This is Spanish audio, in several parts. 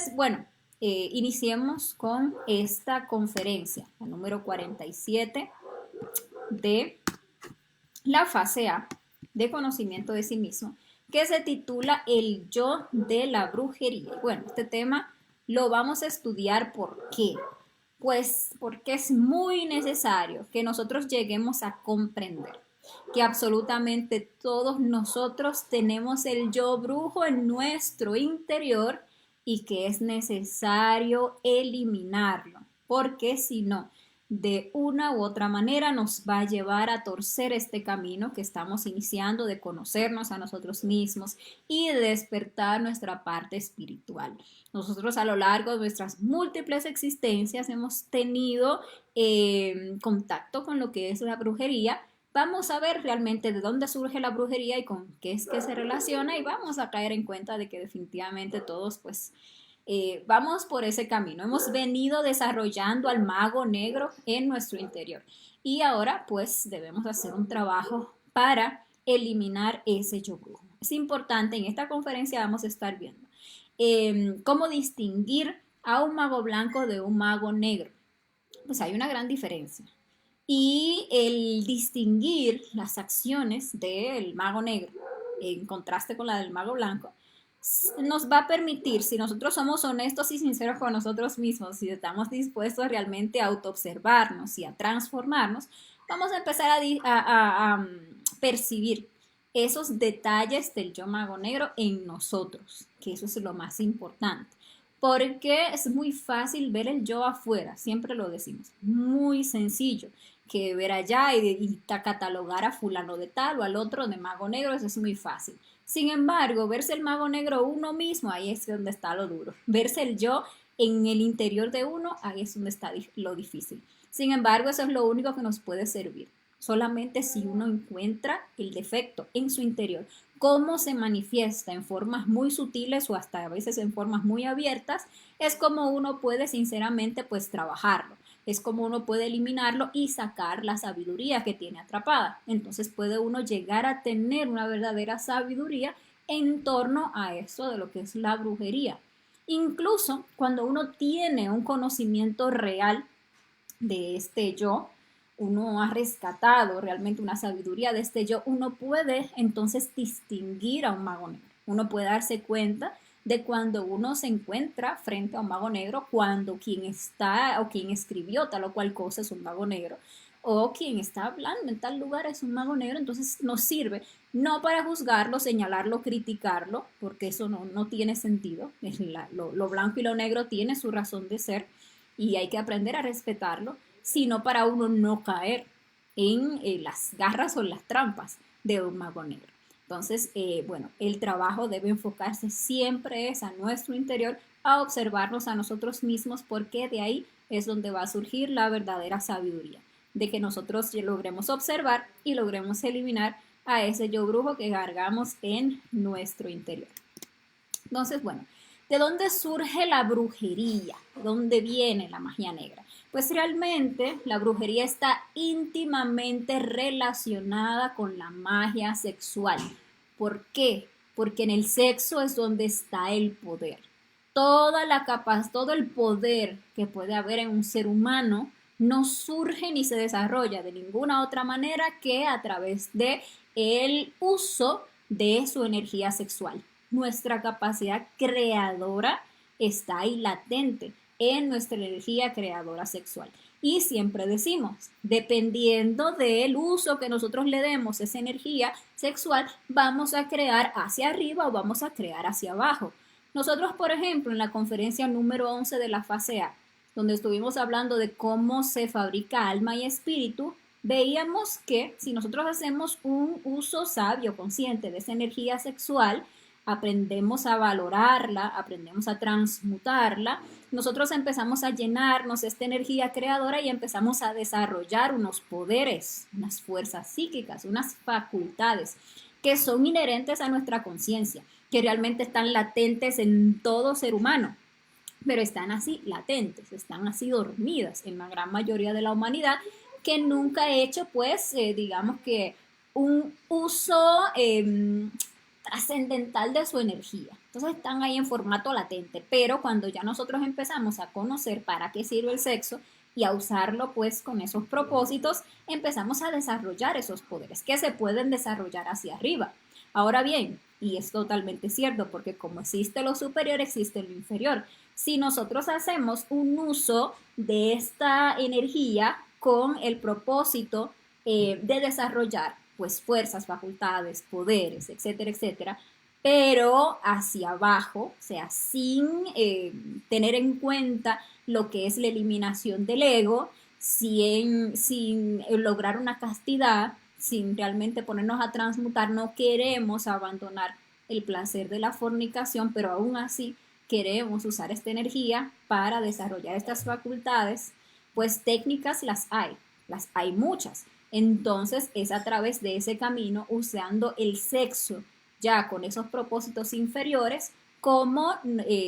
Entonces, bueno, iniciemos con esta conferencia, la número 47 de la fase A de conocimiento de sí mismo, que se titula El yo de la brujería. Bueno, este tema lo vamos a estudiar. ¿Por qué? Pues porque es muy necesario que nosotros lleguemos a comprender que absolutamente todos nosotros tenemos el yo brujo en nuestro interior y que es necesario eliminarlo, porque si no, de una u otra manera nos va a llevar a torcer este camino que estamos iniciando de conocernos a nosotros mismos y de despertar nuestra parte espiritual. Nosotros a lo largo de nuestras múltiples existencias hemos tenido contacto con lo que es la brujería. Vamos a ver realmente de dónde surge la brujería y con qué es que se relaciona, y vamos a caer en cuenta de que definitivamente todos pues vamos por ese camino. Hemos venido desarrollando al mago negro en nuestro interior y ahora pues debemos hacer un trabajo para eliminar ese yo brujo. Es importante, en esta conferencia vamos a estar viendo cómo distinguir a un mago blanco de un mago negro. Pues hay una gran diferencia. Y el distinguir las acciones del mago negro en contraste con la del mago blanco nos va a permitir, si nosotros somos honestos y sinceros con nosotros mismos, si estamos dispuestos realmente a autoobservarnos y a transformarnos, vamos a empezar a percibir esos detalles del yo mago negro en nosotros, que eso es lo más importante. Porque es muy fácil ver el yo afuera, siempre lo decimos, muy sencillo, que ver allá y catalogar a fulano de tal o al otro de mago negro, eso es muy fácil. Sin embargo, verse el mago negro uno mismo, ahí es donde está lo duro. Verse el yo en el interior de uno, ahí es donde está lo difícil. Sin embargo, eso es lo único que nos puede servir. Solamente si uno encuentra el defecto en su interior, cómo se manifiesta en formas muy sutiles o hasta a veces en formas muy abiertas, es como uno puede sinceramente pues trabajarlo. Es como uno puede eliminarlo y sacar la sabiduría que tiene atrapada. Entonces puede uno llegar a tener una verdadera sabiduría en torno a esto de lo que es la brujería. Incluso cuando uno tiene un conocimiento real de este yo, uno ha rescatado realmente una sabiduría de este yo, uno puede entonces distinguir a un mago negro. Uno puede darse cuenta de cuando uno se encuentra frente a un mago negro, cuando quien está o quien escribió tal o cual cosa es un mago negro, o quien está hablando en tal lugar es un mago negro. Entonces nos sirve no para juzgarlo, señalarlo, criticarlo, porque eso no tiene sentido. Lo blanco y lo negro tiene su razón de ser y hay que aprender a respetarlo, sino para uno no caer en las garras o las trampas de un mago negro. Entonces, bueno, el trabajo debe enfocarse siempre es a nuestro interior, a observarnos a nosotros mismos, porque de ahí es donde va a surgir la verdadera sabiduría, de que nosotros logremos observar y logremos eliminar a ese yo brujo que cargamos en nuestro interior. Entonces, bueno, ¿de dónde surge la brujería? ¿De dónde viene la magia negra? Pues realmente la brujería está íntimamente relacionada con la magia sexual. ¿Por qué? Porque en el sexo es donde está el poder. Toda la capacidad, todo el poder que puede haber en un ser humano no surge ni se desarrolla de ninguna otra manera que a través de el uso de su energía sexual. Nuestra capacidad creadora está ahí latente en nuestra energía creadora sexual. Y siempre decimos, dependiendo del uso que nosotros le demos a esa energía sexual, vamos a crear hacia arriba o vamos a crear hacia abajo. Nosotros, por ejemplo, en la conferencia número 11 de la fase A, donde estuvimos hablando de cómo se fabrica alma y espíritu, veíamos que si nosotros hacemos un uso sabio, consciente de esa energía sexual, aprendemos a valorarla, aprendemos a transmutarla, nosotros empezamos a llenarnos esta energía creadora y empezamos a desarrollar unos poderes, unas fuerzas psíquicas, unas facultades que son inherentes a nuestra conciencia, que realmente están latentes en todo ser humano, pero están así latentes, están así dormidas en la gran mayoría de la humanidad, que nunca ha hecho pues digamos que un uso trascendental de su energía. Entonces están ahí en formato latente, pero cuando ya nosotros empezamos a conocer para qué sirve el sexo y a usarlo pues con esos propósitos, empezamos a desarrollar esos poderes que se pueden desarrollar hacia arriba. Ahora bien, y es totalmente cierto, porque como existe lo superior, existe lo inferior. Si nosotros hacemos un uso de esta energía con el propósito de desarrollar pues fuerzas, facultades, poderes, etcétera, etcétera, pero hacia abajo, o sea, sin tener en cuenta lo que es la eliminación del ego, sin lograr una castidad, sin realmente ponernos a transmutar, no queremos abandonar el placer de la fornicación, pero aún así queremos usar esta energía para desarrollar estas facultades, pues técnicas las hay muchas. Entonces es a través de ese camino, usando el sexo ya con esos propósitos inferiores, cómo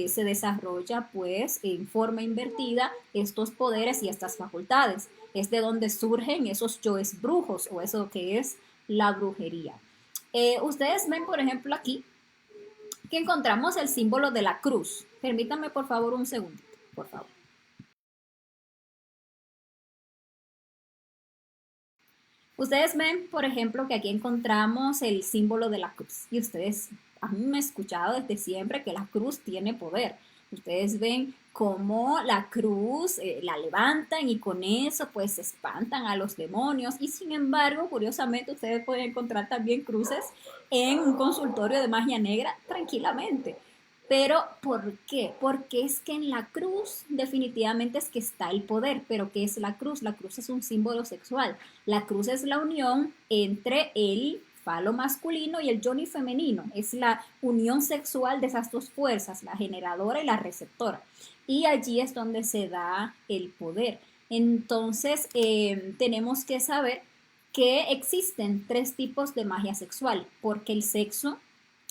se desarrolla pues en forma invertida estos poderes y estas facultades. Es de donde surgen esos yoes brujos o eso que es la brujería. Ustedes ven, por ejemplo, aquí que encontramos el símbolo de la cruz. Permítanme, por favor, un segundito, por favor. Ustedes ven, por ejemplo, que aquí encontramos el símbolo de la cruz y ustedes han escuchado desde siempre que la cruz tiene poder. Ustedes ven cómo la cruz la levantan y con eso pues espantan a los demonios y sin embargo, curiosamente, ustedes pueden encontrar también cruces en un consultorio de magia negra tranquilamente. Pero ¿por qué? Porque es que en la cruz definitivamente es que está el poder. Pero ¿qué es la cruz? La cruz es un símbolo sexual. La cruz es la unión entre el falo masculino y el yoni femenino. Es la unión sexual de esas dos fuerzas, la generadora y la receptora. Y allí es donde se da el poder. Entonces tenemos que saber que existen tres tipos de magia sexual, porque el sexo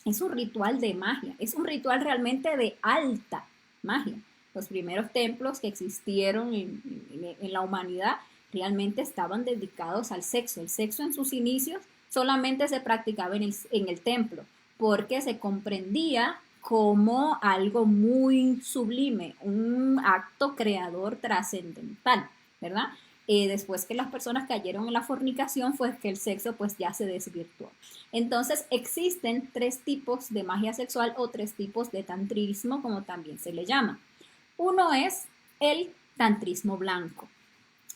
es un ritual de magia, es un ritual realmente de alta magia. Los primeros templos que existieron en la humanidad realmente estaban dedicados al sexo. El sexo en sus inicios solamente se practicaba en el templo porque se comprendía como algo muy sublime, un acto creador trascendental, ¿verdad? Después que las personas cayeron en la fornicación fue que el sexo pues ya se desvirtuó. Entonces existen tres tipos de magia sexual o tres tipos de tantrismo, como también se le llama. Uno es el tantrismo blanco.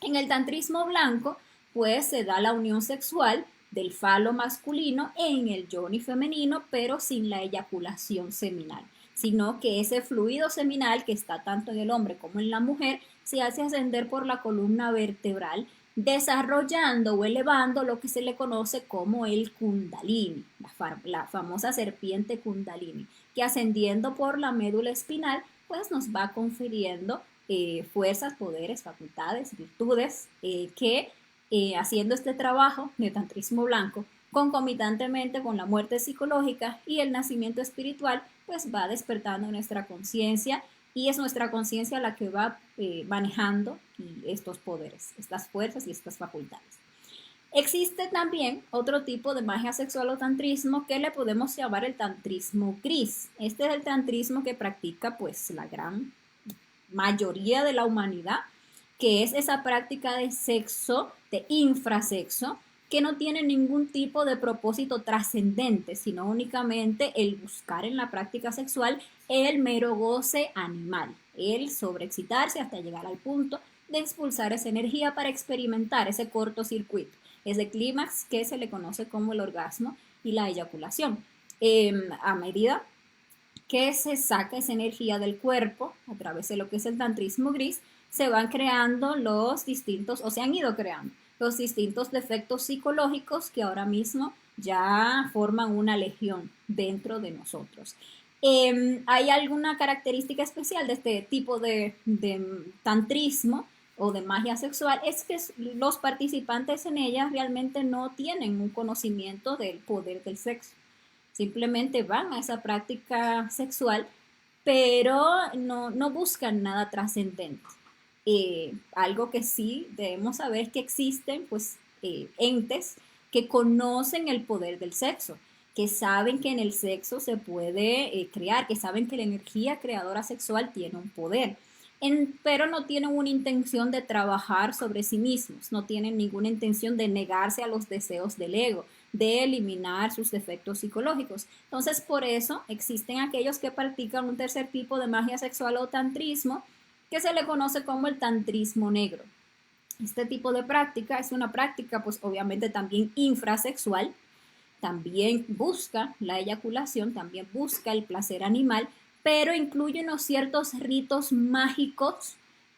En el tantrismo blanco pues se da la unión sexual del falo masculino en el yoni femenino, pero sin la eyaculación seminal, sino que ese fluido seminal que está tanto en el hombre como en la mujer se hace ascender por la columna vertebral, desarrollando o elevando lo que se le conoce como el kundalini, la famosa serpiente kundalini, que ascendiendo por la médula espinal, pues nos va confiriendo fuerzas, poderes, facultades, virtudes que haciendo este trabajo de tantrismo blanco, concomitantemente con la muerte psicológica y el nacimiento espiritual, pues va despertando nuestra conciencia y es nuestra conciencia la que va manejando estos poderes, estas fuerzas y estas facultades. Existe también otro tipo de magia sexual o tantrismo que le podemos llamar el tantrismo gris. Este es el tantrismo que practica pues la gran mayoría de la humanidad, que es esa práctica de sexo, de infrasexo, que no tiene ningún tipo de propósito trascendente, sino únicamente el buscar en la práctica sexual el mero goce animal, el sobreexcitarse hasta llegar al punto de expulsar esa energía para experimentar ese cortocircuito, ese clímax que se le conoce como el orgasmo y la eyaculación. A medida que se saca esa energía del cuerpo a través de lo que es el tantrismo gris, se van creando los distintos, o se han ido creando, los distintos defectos psicológicos que ahora mismo ya forman una legión dentro de nosotros. ¿Hay alguna característica especial de este tipo de tantrismo o de magia sexual? Es que los participantes en ella realmente no tienen un conocimiento del poder del sexo. Simplemente van a esa práctica sexual, pero no buscan nada trascendente. Algo que sí debemos saber es que existen pues entes que conocen el poder del sexo, que saben que en el sexo se puede crear, que saben que la energía creadora sexual tiene un poder, pero no tienen una intención de trabajar sobre sí mismos, no tienen ninguna intención de negarse a los deseos del ego, de eliminar sus defectos psicológicos. Entonces, por eso existen aquellos que practican un tercer tipo de magia sexual o tantrismo, que se le conoce como el tantrismo negro. Este tipo de práctica es una práctica, pues obviamente también infrasexual, también busca la eyaculación, también busca el placer animal, pero incluye unos ciertos ritos mágicos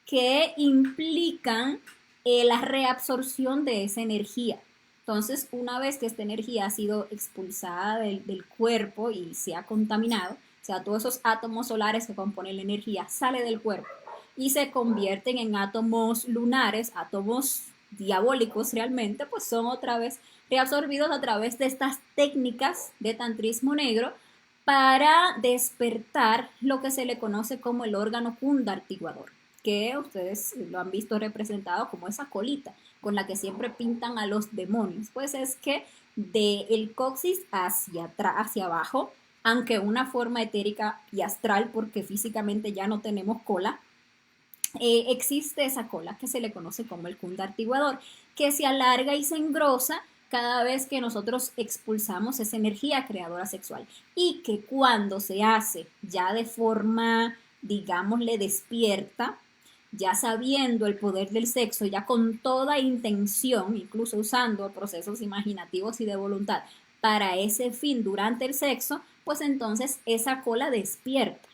que implican la reabsorción de esa energía. Entonces, una vez que esta energía ha sido expulsada del cuerpo y se ha contaminado, o sea, todos esos átomos solares que componen la energía sale del cuerpo y se convierten en átomos lunares, átomos diabólicos realmente, pues son otra vez reabsorbidos a través de estas técnicas de tantrismo negro para despertar lo que se le conoce como el órgano kundartiguador, que ustedes lo han visto representado como esa colita con la que siempre pintan a los demonios. Pues es que del coxis hacia atrás, hacia abajo, aunque una forma etérica y astral, porque físicamente ya no tenemos cola, existe esa cola que se le conoce como el kundartiguador, que se alarga y se engrosa cada vez que nosotros expulsamos esa energía creadora sexual, y que cuando se hace ya de forma, digámosle, despierta, ya sabiendo el poder del sexo, ya con toda intención, incluso usando procesos imaginativos y de voluntad para ese fin durante el sexo, pues entonces esa cola despierta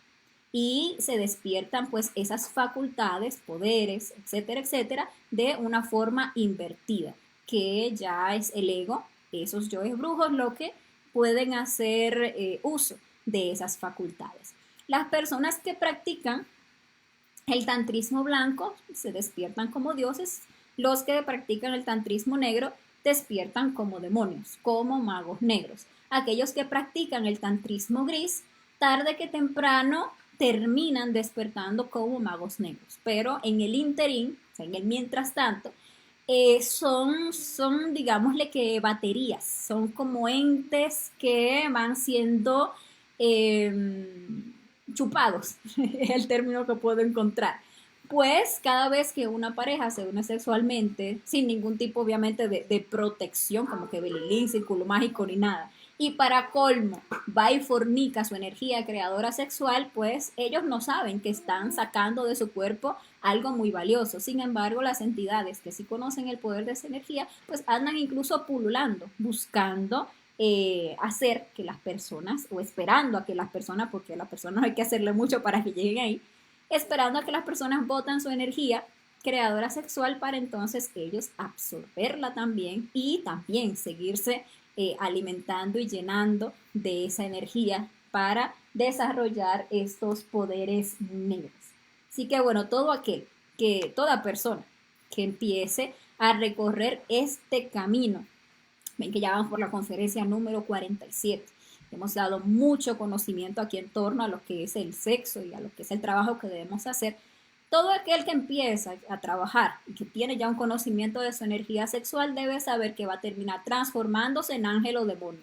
y se despiertan pues esas facultades, poderes, etcétera, etcétera, de una forma invertida, que ya es el ego, esos yoes brujos, lo que pueden hacer uso de esas facultades. Las personas que practican el tantrismo blanco se despiertan como dioses, los que practican el tantrismo negro despiertan como demonios, como magos negros. Aquellos que practican el tantrismo gris, tarde que temprano terminan despertando como magos negros, pero en el interín, o sea, en el mientras tanto, son, digámosle que baterías, son como entes que van siendo chupados, es el término que puedo encontrar. Pues cada vez que una pareja se une sexualmente, sin ningún tipo obviamente de protección, como que belilín, círculo mágico ni nada, y para colmo va y fornica su energía creadora sexual, pues ellos no saben que están sacando de su cuerpo algo muy valioso. Sin embargo, las entidades que sí conocen el poder de esa energía, pues andan incluso pululando, buscando hacer que las personas, o esperando a que las personas, porque a las personas hay que hacerle mucho para que lleguen ahí, esperando a que las personas botan su energía creadora sexual para entonces ellos absorberla también y también seguirse alimentando y llenando de esa energía para desarrollar estos poderes negros. Así que bueno, toda persona que empiece a recorrer este camino, ven que ya vamos por la conferencia número 47. Hemos dado mucho conocimiento aquí en torno a lo que es el sexo y a lo que es el trabajo que debemos hacer. Todo aquel que empieza a trabajar y que tiene ya un conocimiento de su energía sexual debe saber que va a terminar transformándose en ángel o demonio,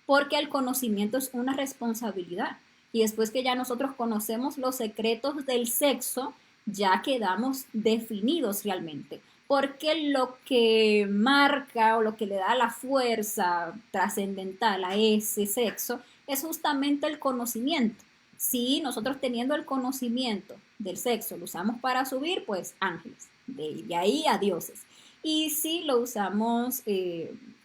porque el conocimiento es una responsabilidad. Y después que ya nosotros conocemos los secretos del sexo, ya quedamos definidos realmente, porque lo que marca o lo que le da la fuerza trascendental a ese sexo es justamente el conocimiento. Si nosotros teniendo el conocimiento del sexo lo usamos para subir, pues ángeles, de ahí a dioses. Y si lo usamos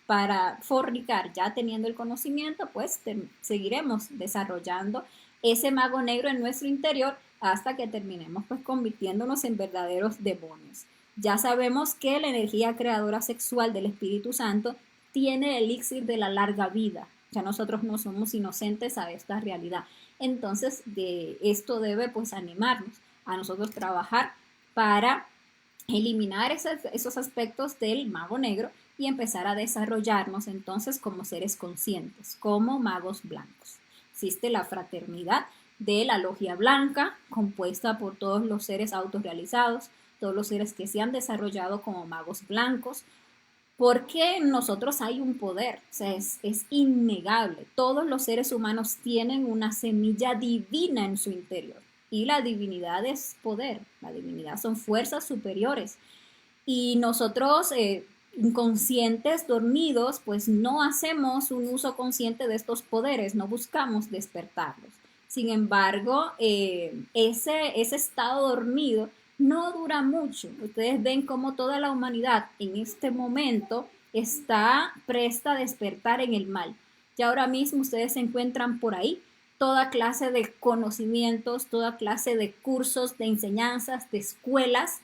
para fornicar, ya teniendo el conocimiento, pues seguiremos desarrollando ese mago negro en nuestro interior hasta que terminemos pues convirtiéndonos en verdaderos demonios. Ya sabemos que la energía creadora sexual del Espíritu Santo tiene el elixir de la larga vida. Ya nosotros no somos inocentes a esta realidad. Entonces, de esto debe pues animarnos a nosotros trabajar para eliminar esos aspectos del mago negro y empezar a desarrollarnos entonces como seres conscientes, como magos blancos. Existe la fraternidad de la logia blanca, compuesta por todos los seres autorrealizados, todos los seres que se han desarrollado como magos blancos, Porque en nosotros hay un poder, o sea, es innegable. Todos los seres humanos tienen una semilla divina en su interior. Y la divinidad es poder, la divinidad son fuerzas superiores. Y nosotros, inconscientes, dormidos, pues no hacemos un uso consciente de estos poderes, no buscamos despertarlos. Sin embargo, ese estado dormido no dura mucho. Ustedes ven cómo toda la humanidad en este momento está presta a despertar en el mal. Y ahora mismo ustedes se encuentran por ahí toda clase de conocimientos, toda clase de cursos, de enseñanzas, de escuelas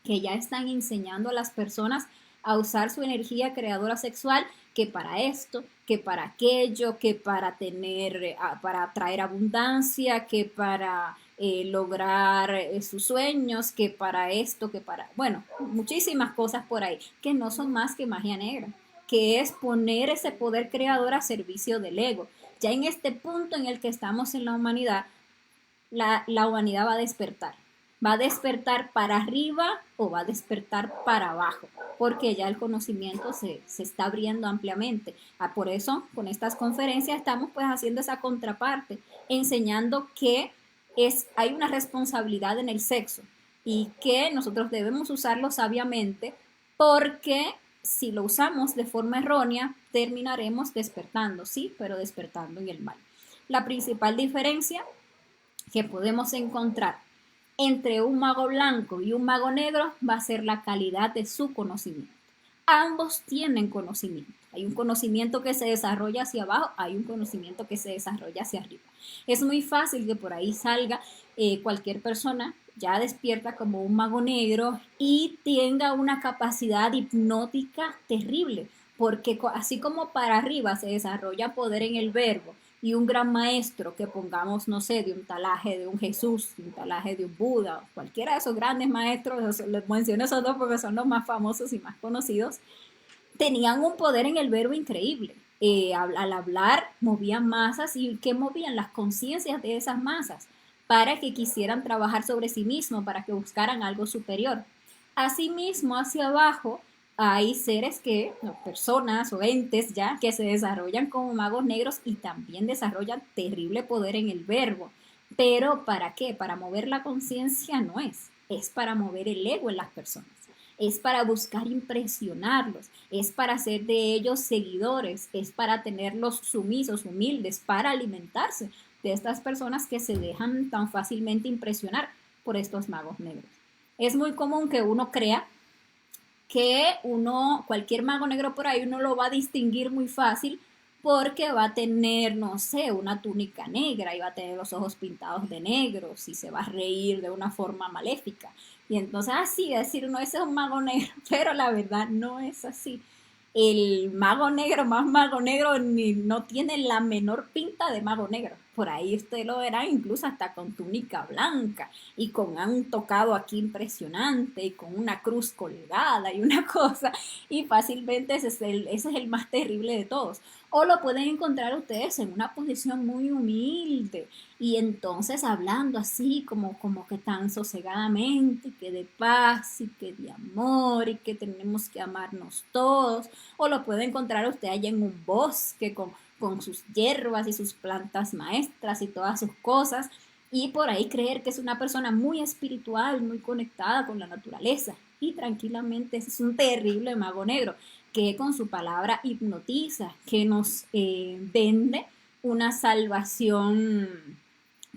que ya están enseñando a las personas a usar su energía creadora sexual, que para esto, que para aquello, que para tener, para atraer abundancia, que para lograr sus sueños, que para esto, que para, bueno, muchísimas cosas por ahí, que no son más que magia negra, que es poner ese poder creador a servicio del ego. Ya en este punto en el que estamos en la humanidad, la humanidad va a despertar. ¿Va a despertar para arriba o va a despertar para abajo? Porque ya el conocimiento se está abriendo ampliamente. Por eso, con estas conferencias estamos pues haciendo esa contraparte, enseñando que hay una responsabilidad en el sexo y que nosotros debemos usarlo sabiamente porque si lo usamos de forma errónea, terminaremos despertando, sí, pero despertando en el mal. La principal diferencia que podemos encontrar entre un mago blanco y un mago negro va a ser la calidad de su conocimiento. Ambos tienen conocimiento. Hay un conocimiento que se desarrolla hacia abajo, hay un conocimiento que se desarrolla hacia arriba. Es muy fácil que por ahí salga cualquier persona ya despierta como un mago negro y tenga una capacidad hipnótica terrible, porque así como para arriba se desarrolla poder en el verbo, y un gran maestro que pongamos, no sé, de un talaje de un Jesús, de un talaje de un Buda, cualquiera de esos grandes maestros, les menciono esos dos porque son los más famosos y más conocidos, tenían un poder en el verbo increíble. Al hablar movían masas y que movían las conciencias de esas masas para que quisieran trabajar sobre sí mismos, para que buscaran algo superior. Asimismo, hacia abajo hay seres que, personas o entes ya, que se desarrollan como magos negros y también desarrollan terrible poder en el verbo. Pero ¿para qué? Para mover la conciencia no es para mover el ego en las personas. Es para buscar impresionarlos, es para hacer de ellos seguidores, es para tenerlos sumisos, humildes, para alimentarse de estas personas que se dejan tan fácilmente impresionar por estos magos negros. Es muy común que uno crea que cualquier mago negro por ahí, uno lo va a distinguir muy fácil porque va a tener, no sé, una túnica negra y va a tener los ojos pintados de negro y se va a reír de una forma maléfica. Y entonces así, decir, no, ese es un mago negro, pero la verdad no es así. El mago negro, más mago negro, no tiene la menor pinta de mago negro. Por ahí usted lo verá incluso hasta con túnica blanca y con un tocado aquí impresionante y con una cruz colgada y una cosa. Y fácilmente ese es el más terrible de todos. O lo pueden encontrar ustedes en una posición muy humilde y entonces hablando así como que tan sosegadamente, que de paz y que de amor y que tenemos que amarnos todos. O lo puede encontrar usted allá en un bosque con sus hierbas y sus plantas maestras y todas sus cosas y por ahí creer que es una persona muy espiritual, muy conectada con la naturaleza y tranquilamente ese es un terrible mago negro que con su palabra hipnotiza, que nos vende una salvación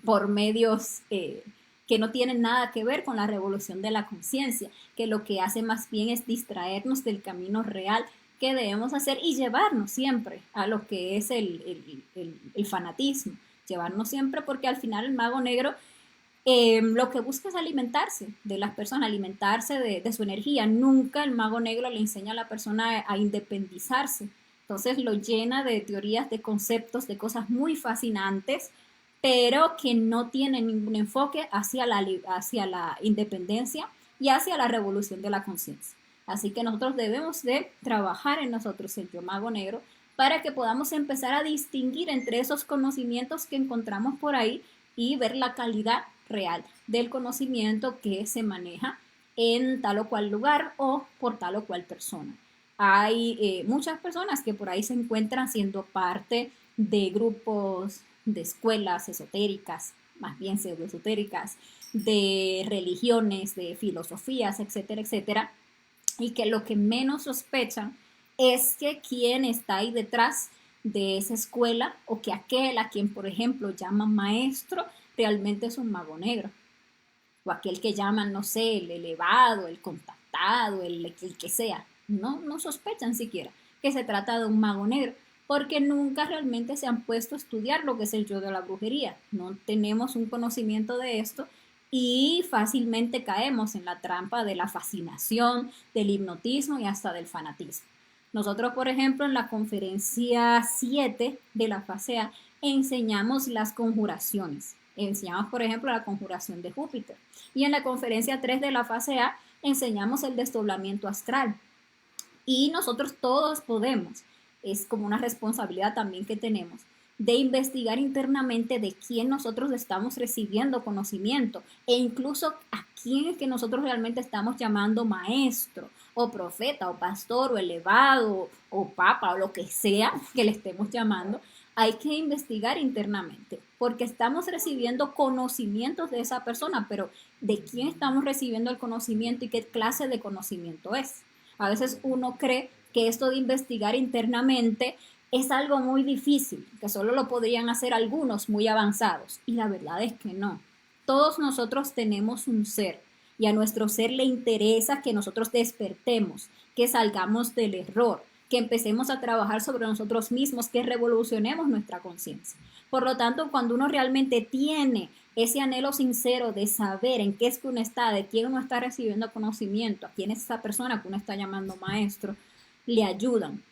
por medios que no tienen nada que ver con la revolución de la conciencia, que lo que hace más bien es distraernos del camino real que debemos hacer y llevarnos siempre a lo que es el fanatismo, llevarnos siempre porque al final el mago negro lo que busca es alimentarse de las personas, alimentarse de su energía. Nunca el mago negro le enseña a la persona a independizarse. Entonces lo llena de teorías, de conceptos, de cosas muy fascinantes, pero que no tienen ningún enfoque hacia la independencia y hacia la revolución de la conciencia. Así que nosotros debemos de trabajar en nosotros, el yo mago negro, para que podamos empezar a distinguir entre esos conocimientos que encontramos por ahí y ver la calidad real del conocimiento que se maneja en tal o cual lugar o por tal o cual persona. Hay muchas personas que por ahí se encuentran siendo parte de grupos, de escuelas esotéricas, más bien pseudoesotéricas, de religiones, de filosofías, etcétera, etcétera, y que lo que menos sospechan es que quien está ahí detrás de esa escuela o que aquel a quien, por ejemplo, llaman maestro, realmente es un mago negro. O aquel que llaman, no sé, el elevado, el contactado, el que sea. No sospechan siquiera que se trata de un mago negro, porque nunca realmente se han puesto a estudiar lo que es el yo de la brujería. No tenemos un conocimiento de esto y fácilmente caemos en la trampa de la fascinación, del hipnotismo y hasta del fanatismo. Nosotros, por ejemplo, en la conferencia 7 de la fase A enseñamos las conjuraciones. Enseñamos, por ejemplo, la conjuración de Júpiter. Y en la conferencia 3 de la fase A enseñamos el desdoblamiento astral. Y nosotros todos podemos, es como una responsabilidad también que tenemos, de investigar internamente de quién nosotros estamos recibiendo conocimiento e incluso a quién es que nosotros realmente estamos llamando maestro o profeta o pastor o elevado o papa o lo que sea que le estemos llamando. Hay que investigar internamente porque estamos recibiendo conocimientos de esa persona, pero ¿de quién estamos recibiendo el conocimiento y qué clase de conocimiento es? A veces uno cree que esto de investigar internamente es algo muy difícil, que solo lo podrían hacer algunos muy avanzados. Y la verdad es que no. Todos nosotros tenemos un ser y a nuestro ser le interesa que nosotros despertemos, que salgamos del error, que empecemos a trabajar sobre nosotros mismos, que revolucionemos nuestra conciencia. Por lo tanto, cuando uno realmente tiene ese anhelo sincero de saber en qué es que uno está, de quién uno está recibiendo conocimiento, a quién es esa persona que uno está llamando maestro, le ayudan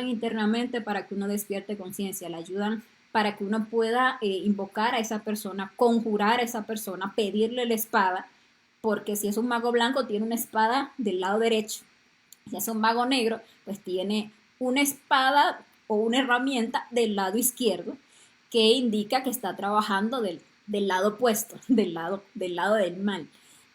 internamente para que uno despierte conciencia, le ayudan para que uno pueda invocar a esa persona, conjurar a esa persona, pedirle la espada, porque si es un mago blanco tiene una espada del lado derecho, si es un mago negro, pues tiene una espada o una herramienta del lado izquierdo que indica que está trabajando del lado opuesto, del lado del mal.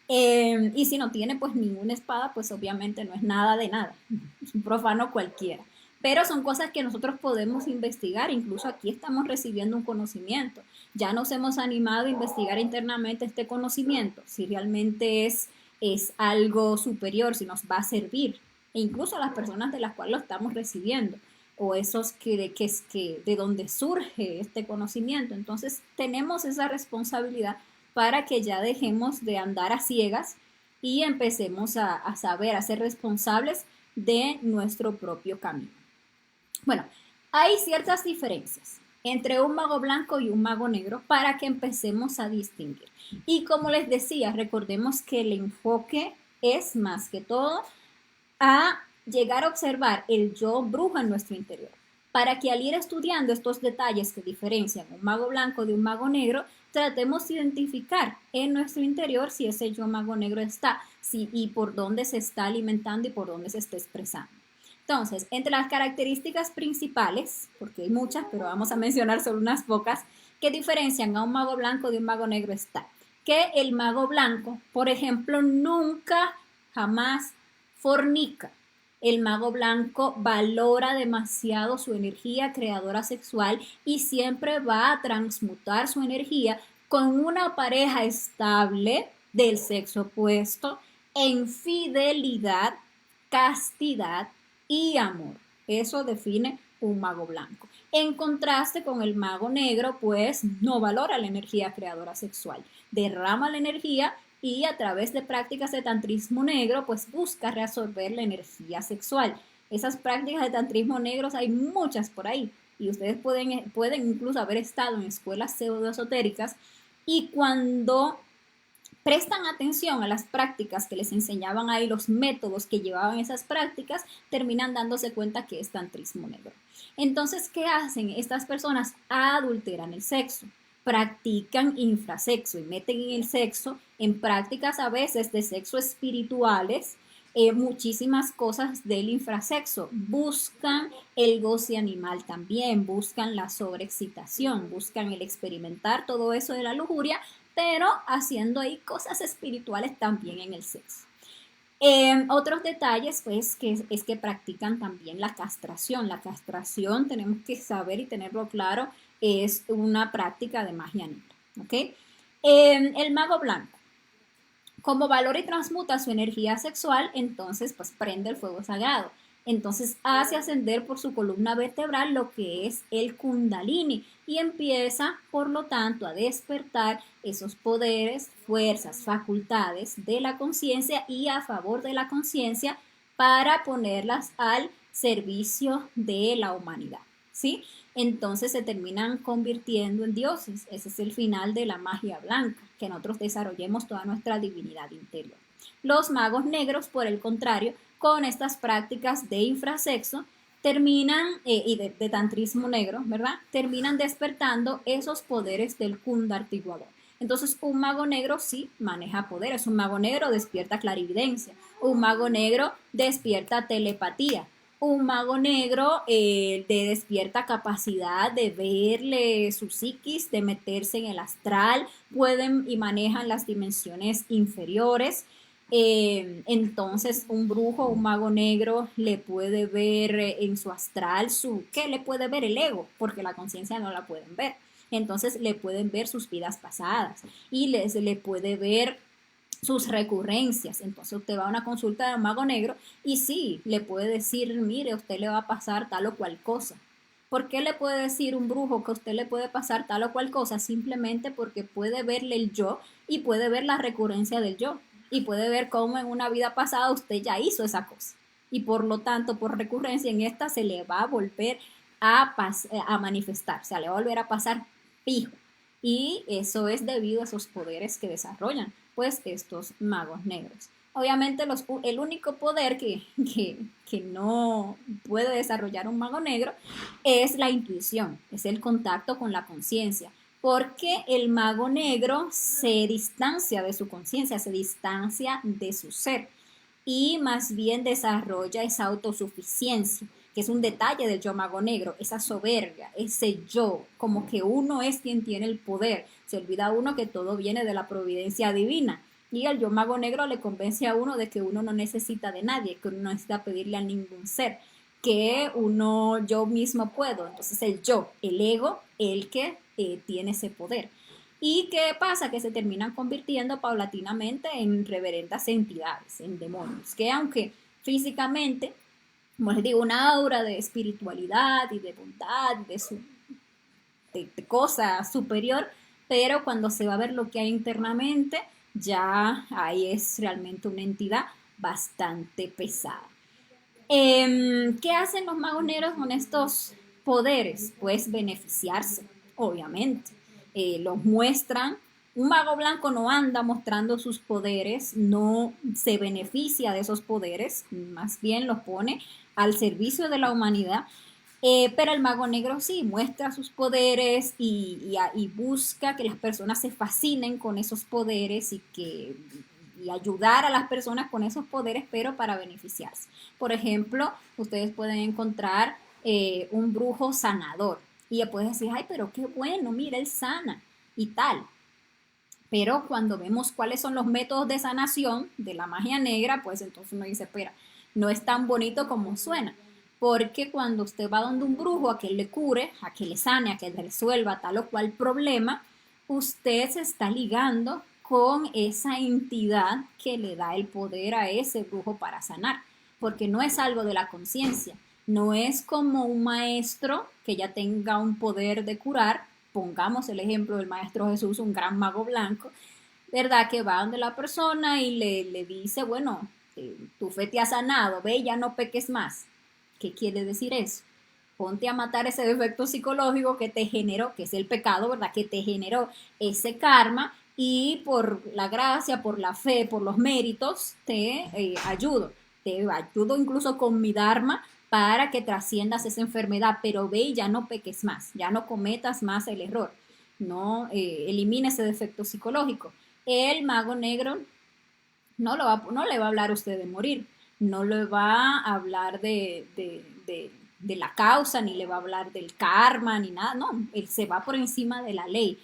Y si no tiene pues ninguna espada, pues obviamente no es nada de nada, es un profano cualquiera. Pero son cosas que nosotros podemos investigar, incluso aquí estamos recibiendo un conocimiento. Ya nos hemos animado a investigar internamente este conocimiento, si realmente es algo superior, si nos va a servir, e incluso a las personas de las cuales lo estamos recibiendo, o esos de donde surge este conocimiento. Entonces tenemos esa responsabilidad para que ya dejemos de andar a ciegas y empecemos a saber, a ser responsables de nuestro propio camino. Bueno, hay ciertas diferencias entre un mago blanco y un mago negro para que empecemos a distinguir. Y como les decía, recordemos que el enfoque es más que todo a llegar a observar el yo brujo en nuestro interior, para que al ir estudiando estos detalles que diferencian un mago blanco de un mago negro, tratemos de identificar en nuestro interior si ese yo mago negro está, y por dónde se está alimentando y por dónde se está expresando. Entonces, entre las características principales, porque hay muchas, pero vamos a mencionar solo unas pocas, que diferencian a un mago blanco de un mago negro está que el mago blanco, por ejemplo, nunca, jamás fornica. El mago blanco valora demasiado su energía creadora sexual y siempre va a transmutar su energía con una pareja estable del sexo opuesto en fidelidad, castidad y amor. Eso define un mago blanco. En contraste con el mago negro, pues no valora la energía creadora sexual, derrama la energía y a través de prácticas de tantrismo negro, pues busca reabsorber la energía sexual. Esas prácticas de tantrismo negros hay muchas por ahí y ustedes pueden incluso haber estado en escuelas pseudoesotéricas y cuando prestan atención a las prácticas que les enseñaban ahí, los métodos que llevaban esas prácticas, terminan dándose cuenta que es tantrismo negro. Entonces, ¿qué hacen? Estas personas adulteran el sexo, practican infrasexo y meten en el sexo en prácticas a veces de sexo espirituales, muchísimas cosas del infrasexo. Buscan el goce animal también, buscan la sobreexcitación, buscan el experimentar todo eso de la lujuria, pero haciendo ahí cosas espirituales también en el sexo. Otros detalles, pues, es que practican también la castración. La castración, tenemos que saber y tenerlo claro, es una práctica de magia negra, ¿ok? El mago blanco, como valora y transmuta su energía sexual, entonces pues prende el fuego sagrado. Entonces hace ascender por su columna vertebral lo que es el kundalini y empieza, por lo tanto, a despertar esos poderes, fuerzas, facultades de la conciencia y a favor de la conciencia para ponerlas al servicio de la humanidad, ¿sí? Entonces se terminan convirtiendo en dioses. Ese es el final de la magia blanca, que nosotros desarrollemos toda nuestra divinidad interior. Los magos negros, por el contrario, con estas prácticas de infrasexo, terminan, y de tantrismo negro, ¿verdad? Terminan despertando esos poderes del kundartiguador. Entonces, un mago negro sí maneja poderes. Un mago negro despierta clarividencia. Un mago negro despierta telepatía. Un mago negro te despierta capacidad de verle su psiquis, de meterse en el astral, pueden y manejan las dimensiones inferiores. Entonces, un brujo, un mago negro le puede ver en su astral ¿qué le puede ver? El ego, porque la conciencia no la pueden ver. Entonces, le pueden ver sus vidas pasadas y le puede ver sus recurrencias. Entonces usted va a una consulta de un mago negro y sí, le puede decir, mire, a usted le va a pasar tal o cual cosa. ¿Por qué le puede decir un brujo que a usted le puede pasar tal o cual cosa? Simplemente porque puede verle el yo y puede ver la recurrencia del yo y puede ver cómo en una vida pasada usted ya hizo esa cosa. Y por lo tanto, por recurrencia en esta se le va a volver a manifestar, o sea, le va a volver a pasar fijo. Y eso es debido a esos poderes que desarrollan pues estos magos negros. Obviamente el único poder que no puede desarrollar un mago negro es la intuición, es el contacto con la conciencia, porque el mago negro se distancia de su conciencia, se distancia de su ser y más bien desarrolla esa autosuficiencia, que es un detalle del yo mago negro, esa soberbia, ese yo, como que uno es quien tiene el poder. Se olvida uno que todo viene de la providencia divina. Y el yo mago negro le convence a uno de que uno no necesita de nadie, que uno no necesita pedirle a ningún ser, que yo mismo puedo. Entonces el yo, el ego, el que tiene ese poder. ¿Y qué pasa? Que se terminan convirtiendo paulatinamente en reverendas entidades, en demonios, que aunque físicamente, como les digo, una aura de espiritualidad y de bondad, de cosa superior, pero cuando se va a ver lo que hay internamente, ya ahí es realmente una entidad bastante pesada. ¿Qué hacen los magos negros con estos poderes? Pues beneficiarse, obviamente. Los muestran. Un mago blanco no anda mostrando sus poderes, no se beneficia de esos poderes, más bien los pone al servicio de la humanidad. Pero el mago negro sí muestra sus poderes y busca que las personas se fascinen con esos poderes y ayudar a las personas con esos poderes, pero para beneficiarse. Por ejemplo, ustedes pueden encontrar un brujo sanador y puedes decir, ay, pero qué bueno, mira, él sana y tal. Pero cuando vemos cuáles son los métodos de sanación de la magia negra, pues entonces uno dice, espera, no es tan bonito como suena. Porque cuando usted va donde un brujo a que le cure, a que le sane, a que le resuelva tal o cual problema, usted se está ligando con esa entidad que le da el poder a ese brujo para sanar. Porque no es algo de la conciencia, no es como un maestro que ya tenga un poder de curar. Pongamos el ejemplo del Maestro Jesús, un gran mago blanco, ¿verdad? Que va donde la persona y le dice, bueno, tu fe te ha sanado, ve, ya no peques más. ¿Qué quiere decir eso? Ponte a matar ese defecto psicológico que te generó, que es el pecado, ¿verdad? Que te generó ese karma y por la gracia, por la fe, por los méritos, te ayudo. Te ayudo incluso con mi dharma para que trasciendas esa enfermedad, pero ve y ya no peques más, ya no cometas más el error, no elimina ese defecto psicológico. El mago negro no le va a hablar a usted de morir, no le va a hablar de la causa, ni le va a hablar del karma, ni nada, no, él se va por encima de la ley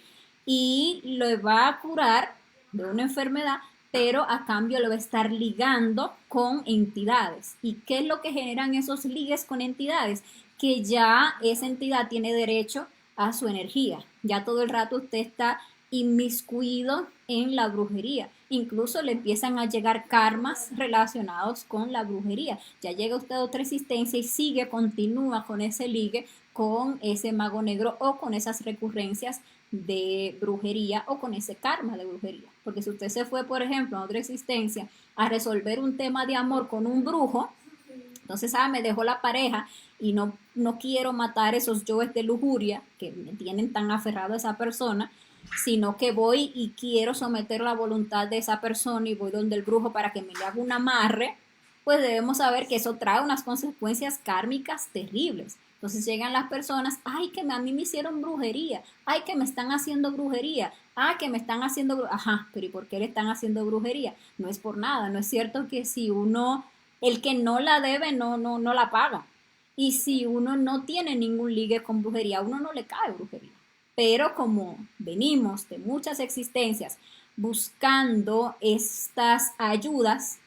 y le va a curar de una enfermedad, pero a cambio lo va a estar ligando con entidades. ¿Y qué es lo que generan esos ligues con entidades? Que ya esa entidad tiene derecho a su energía. Ya todo el rato usted está inmiscuido en la brujería. Incluso le empiezan a llegar karmas relacionados con la brujería. Ya llega usted a otra existencia y sigue, continúa con ese ligue, con ese mago negro o con esas recurrencias de brujería o con ese karma de brujería. Porque si usted se fue, por ejemplo, a otra existencia a resolver un tema de amor con un brujo, entonces, me dejó la pareja y no quiero matar esos yoes de lujuria que me tienen tan aferrado a esa persona, sino que voy y quiero someter la voluntad de esa persona y voy donde el brujo para que me le haga un amarre, pues debemos saber que eso trae unas consecuencias kármicas terribles. Entonces llegan las personas, ay, que a mí me hicieron brujería, ay, que me están haciendo brujería, que me están haciendo brujería. Ajá, pero ¿y por qué le están haciendo brujería? No es por nada, no es cierto que si uno, el que no la debe, no la paga. Y si uno no tiene ningún ligue con brujería, a uno no le cae brujería. Pero como venimos de muchas existencias buscando estas ayudas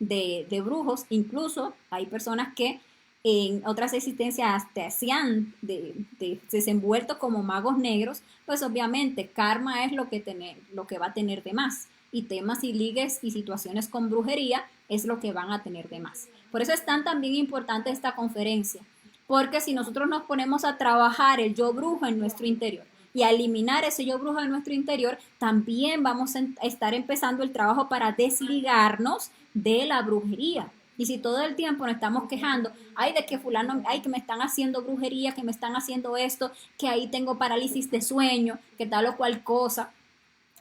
de brujos, incluso hay personas que en otras existencias te hacían de desenvuelto como magos negros, pues obviamente karma es lo que va a tener de más. Y temas y ligues y situaciones con brujería es lo que van a tener de más. Por eso es tan también importante esta conferencia, porque si nosotros nos ponemos a trabajar el yo brujo en nuestro interior y a eliminar ese yo brujo en nuestro interior, también vamos a estar empezando el trabajo para desligarnos de la brujería. Y si todo el tiempo nos estamos quejando, ay, de que fulano, ay, que me están haciendo brujería, que me están haciendo esto, que ahí tengo parálisis de sueño, que tal o cual cosa.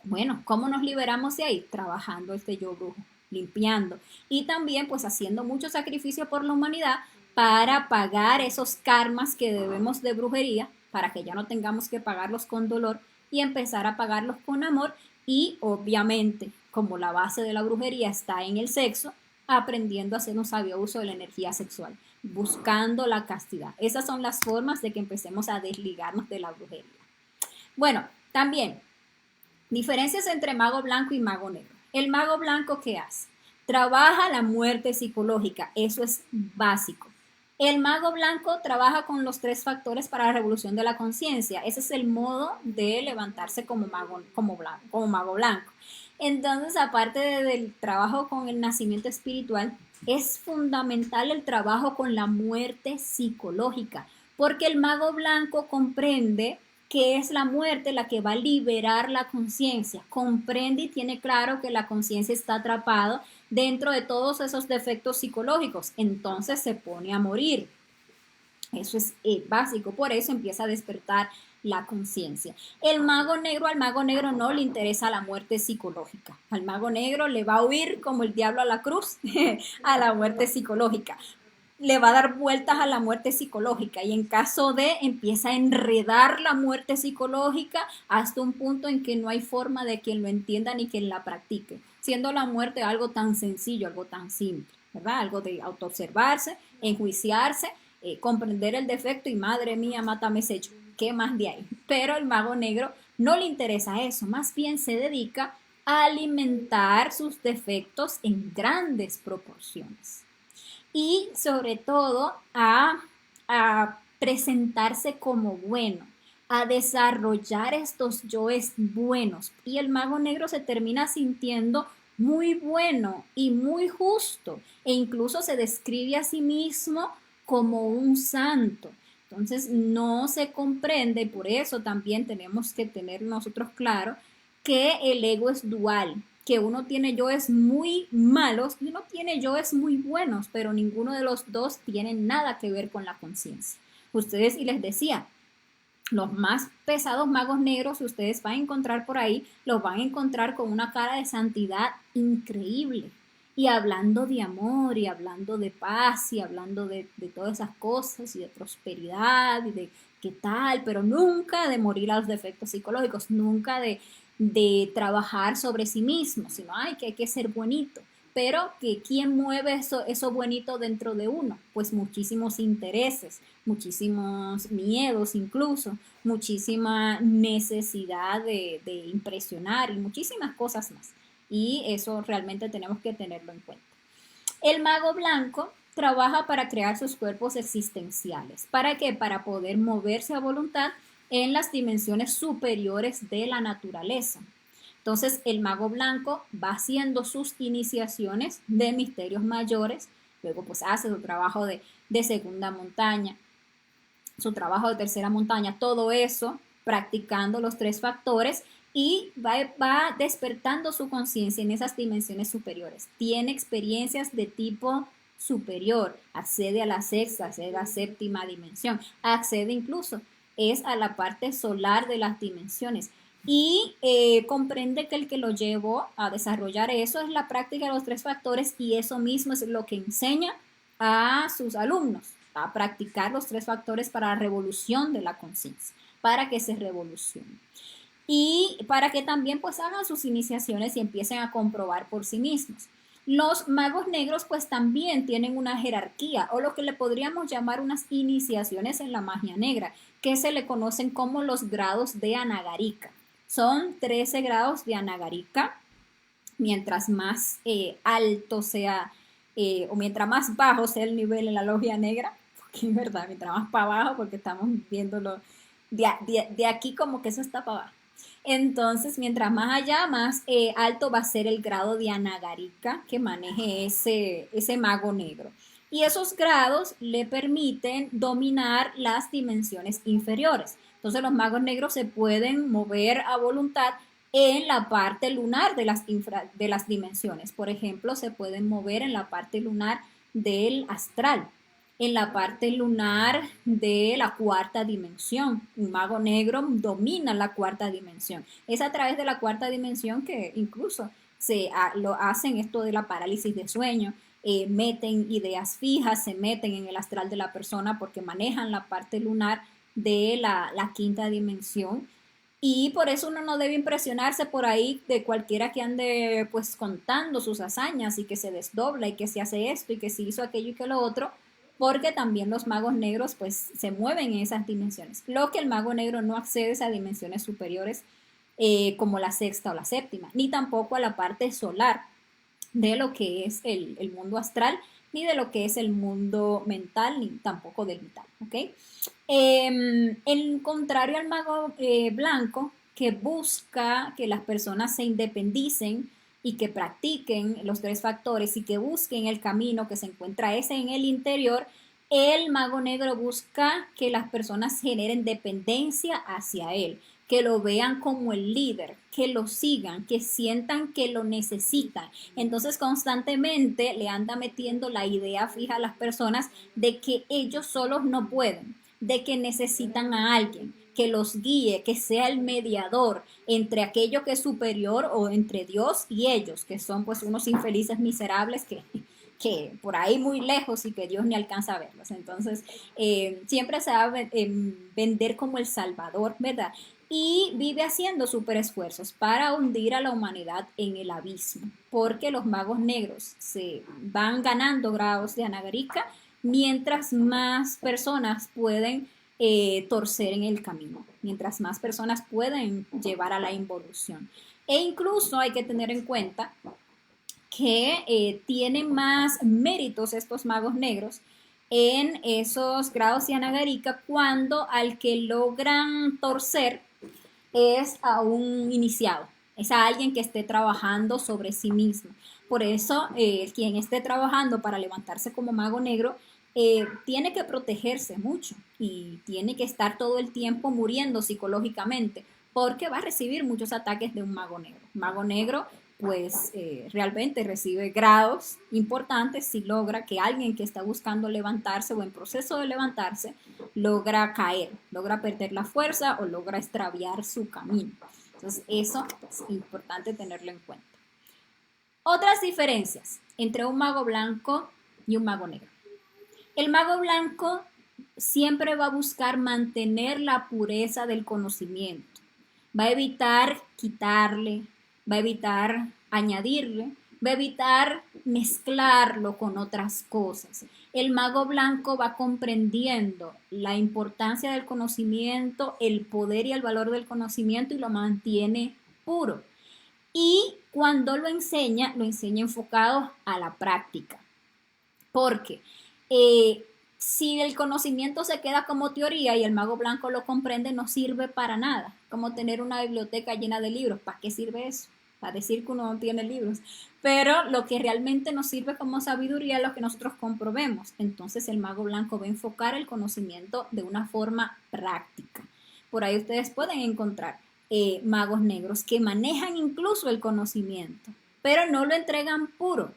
Bueno, ¿cómo nos liberamos de ahí? Trabajando este yo brujo, limpiando. Y también pues haciendo mucho sacrificio por la humanidad para pagar esos karmas que debemos de brujería, para que ya no tengamos que pagarlos con dolor y empezar a pagarlos con amor. Y obviamente, como la base de la brujería está en el sexo, aprendiendo a hacer un sabio uso de la energía sexual, buscando la castidad. Esas son las formas de que empecemos a desligarnos de la brujería. Bueno, también diferencias entre mago blanco y mago negro. El mago blanco, ¿qué hace? Trabaja la muerte psicológica, eso es básico. El mago blanco trabaja con los 3 factores para la revolución de la conciencia. Ese es el modo de levantarse como mago blanco. Entonces, aparte del trabajo con el nacimiento espiritual, es fundamental el trabajo con la muerte psicológica, porque el mago blanco comprende que es la muerte la que va a liberar la conciencia. Comprende y tiene claro que la conciencia está atrapada dentro de todos esos defectos psicológicos. Entonces se pone a morir. Eso es básico, por eso empieza a despertar la conciencia. Al mago negro no le interesa la muerte psicológica. Al mago negro le va a huir como el diablo a la cruz a la muerte psicológica. Le va a dar vueltas a la muerte psicológica y en caso de empieza a enredar la muerte psicológica hasta un punto en que no hay forma de quien lo entienda ni quien la practique, siendo la muerte algo tan sencillo, algo tan simple, ¿verdad? Algo de autoobservarse, enjuiciarse, comprender el defecto y madre mía, mátame ese hecho. ¿Qué más de ahí? Pero el mago negro no le interesa eso, más bien se dedica a alimentar sus defectos en grandes proporciones y sobre todo a presentarse como bueno, a desarrollar estos yoes buenos. Y el mago negro se termina sintiendo muy bueno y muy justo e incluso se describe a sí mismo como un santo. Entonces no se comprende, por eso también tenemos que tener nosotros claro que el ego es dual, que uno tiene yoes muy malos y uno tiene yoes muy buenos, pero ninguno de los dos tiene nada que ver con la conciencia. Ustedes, y les decía, los más pesados magos negros que ustedes van a encontrar por ahí, los van a encontrar con una cara de santidad increíble. Y hablando de amor, y hablando de paz, y hablando de todas esas cosas, y de prosperidad, y de qué tal, pero nunca de morir a los defectos psicológicos, nunca de trabajar sobre sí mismo, sino que hay que ser bonito. Pero que ¿quién mueve eso bonito dentro de uno? Pues muchísimos intereses, muchísimos miedos incluso, muchísima necesidad de impresionar y muchísimas cosas más. y eso realmente tenemos que tenerlo en cuenta. El mago blanco trabaja para crear sus cuerpos existenciales. ¿Para qué? Para poder moverse a voluntad en las dimensiones superiores de la naturaleza. Entonces, el mago blanco va haciendo sus iniciaciones de misterios mayores, luego pues hace su trabajo de segunda montaña, su trabajo de tercera montaña, todo eso practicando los tres factores y va despertando su conciencia en esas dimensiones superiores. Tiene experiencias de tipo superior, accede a la sexta, accede a la séptima dimensión, accede incluso es a la parte solar de las dimensiones y comprende que el que lo llevó a desarrollar eso es la práctica de los tres factores y eso mismo es lo que enseña a sus alumnos a practicar los tres factores para la revolución de la conciencia, para que se revolucione. Y para que también pues hagan sus iniciaciones y empiecen a comprobar por sí mismos. Los magos negros pues también tienen una jerarquía o lo que le podríamos llamar unas iniciaciones en la magia negra, que se le conocen como los grados de Anagarika. Son 13 grados de Anagarika, mientras más alto sea o mientras más bajo sea el nivel en la logia negra, porque es verdad, mientras más para abajo, porque estamos viéndolo de aquí como que eso está para abajo. Entonces, mientras más allá, más alto va a ser el grado de Anagarika que maneje ese mago negro. Y esos grados le permiten dominar las dimensiones inferiores. Entonces, los magos negros se pueden mover a voluntad en la parte lunar de las dimensiones. Por ejemplo, se pueden mover en la parte lunar del astral, en la parte lunar de la cuarta dimensión. Un mago negro domina la cuarta dimensión. Es a través de la cuarta dimensión que incluso lo hacen esto de la parálisis de sueño, meten ideas fijas, se meten en el astral de la persona porque manejan la parte lunar de la quinta dimensión. Y por eso uno no debe impresionarse por ahí de cualquiera que ande pues contando sus hazañas y que se desdobla y que se hace esto y que se hizo aquello y que lo otro, porque también los magos negros pues se mueven en esas dimensiones. Lo que el mago negro no accede a dimensiones superiores como la sexta o la séptima, ni tampoco a la parte solar de lo que es el mundo astral, ni de lo que es el mundo mental, ni tampoco del vital, ¿ok? En contrario al mago blanco, que busca que las personas se independicen y que practiquen los tres factores y que busquen el camino que se encuentra ese en el interior, el mago negro busca que las personas generen dependencia hacia él, que lo vean como el líder, que lo sigan, que sientan que lo necesitan. Entonces constantemente le anda metiendo la idea fija a las personas de que ellos solos no pueden, de que necesitan a alguien que los guíe, que sea el mediador entre aquello que es superior o entre Dios y ellos, que son pues unos infelices miserables que por ahí muy lejos y que Dios ni alcanza a verlos. Entonces, siempre se va a vender como el Salvador, ¿verdad? Y vive haciendo super esfuerzos para hundir a la humanidad en el abismo, porque los magos negros se van ganando grados de Anagarika mientras más personas pueden torcer en el camino, mientras más personas pueden llevar a la involución. E incluso hay que tener en cuenta que tienen más méritos estos magos negros en esos grados de Anagarika cuando al que logran torcer es a un iniciado, es a alguien que esté trabajando sobre sí mismo. Por eso, quien esté trabajando para levantarse como mago negro tiene que protegerse mucho y tiene que estar todo el tiempo muriendo psicológicamente porque va a recibir muchos ataques de un mago negro. Mago negro pues realmente recibe grados importantes si logra que alguien que está buscando levantarse o en proceso de levantarse logra caer, logra perder la fuerza o logra extraviar su camino. Entonces eso es importante tenerlo en cuenta. Otras diferencias entre un mago blanco y un mago negro. El mago blanco siempre va a buscar mantener la pureza del conocimiento. Va a evitar quitarle, va a evitar añadirle, va a evitar mezclarlo con otras cosas. El mago blanco va comprendiendo la importancia del conocimiento, el poder y el valor del conocimiento y lo mantiene puro. Y cuando lo enseña enfocado a la práctica. Porque si el conocimiento se queda como teoría y el mago blanco lo comprende, no sirve para nada. Como tener una biblioteca llena de libros. ¿Para qué sirve eso? Para decir que uno no tiene libros. Pero lo que realmente nos sirve como sabiduría es lo que nosotros comprobemos. Entonces el mago blanco va a enfocar el conocimiento de una forma práctica. Por ahí ustedes pueden encontrar magos negros que manejan incluso el conocimiento, pero no lo entregan puro.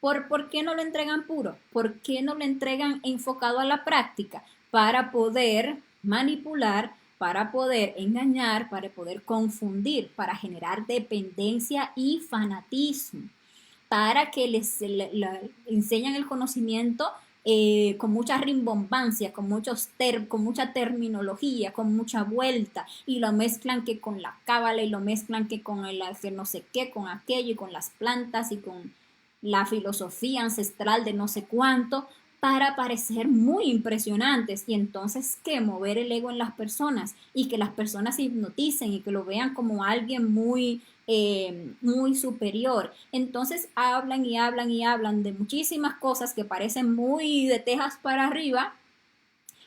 ¿Por qué no lo entregan puro? ¿Por qué no lo entregan enfocado a la práctica? Para poder manipular, para poder engañar, para poder confundir, para generar dependencia y fanatismo, para que les enseñan el conocimiento con mucha rimbombancia, con mucha terminología, con mucha vuelta, y lo mezclan que con la cábala y lo mezclan que con el que no sé qué, con aquello y con las plantas y con la filosofía ancestral de no sé cuánto, para parecer muy impresionantes y entonces que mover el ego en las personas y que las personas se hipnoticen y que lo vean como alguien muy superior. Entonces hablan y hablan y hablan de muchísimas cosas que parecen muy de tejas para arriba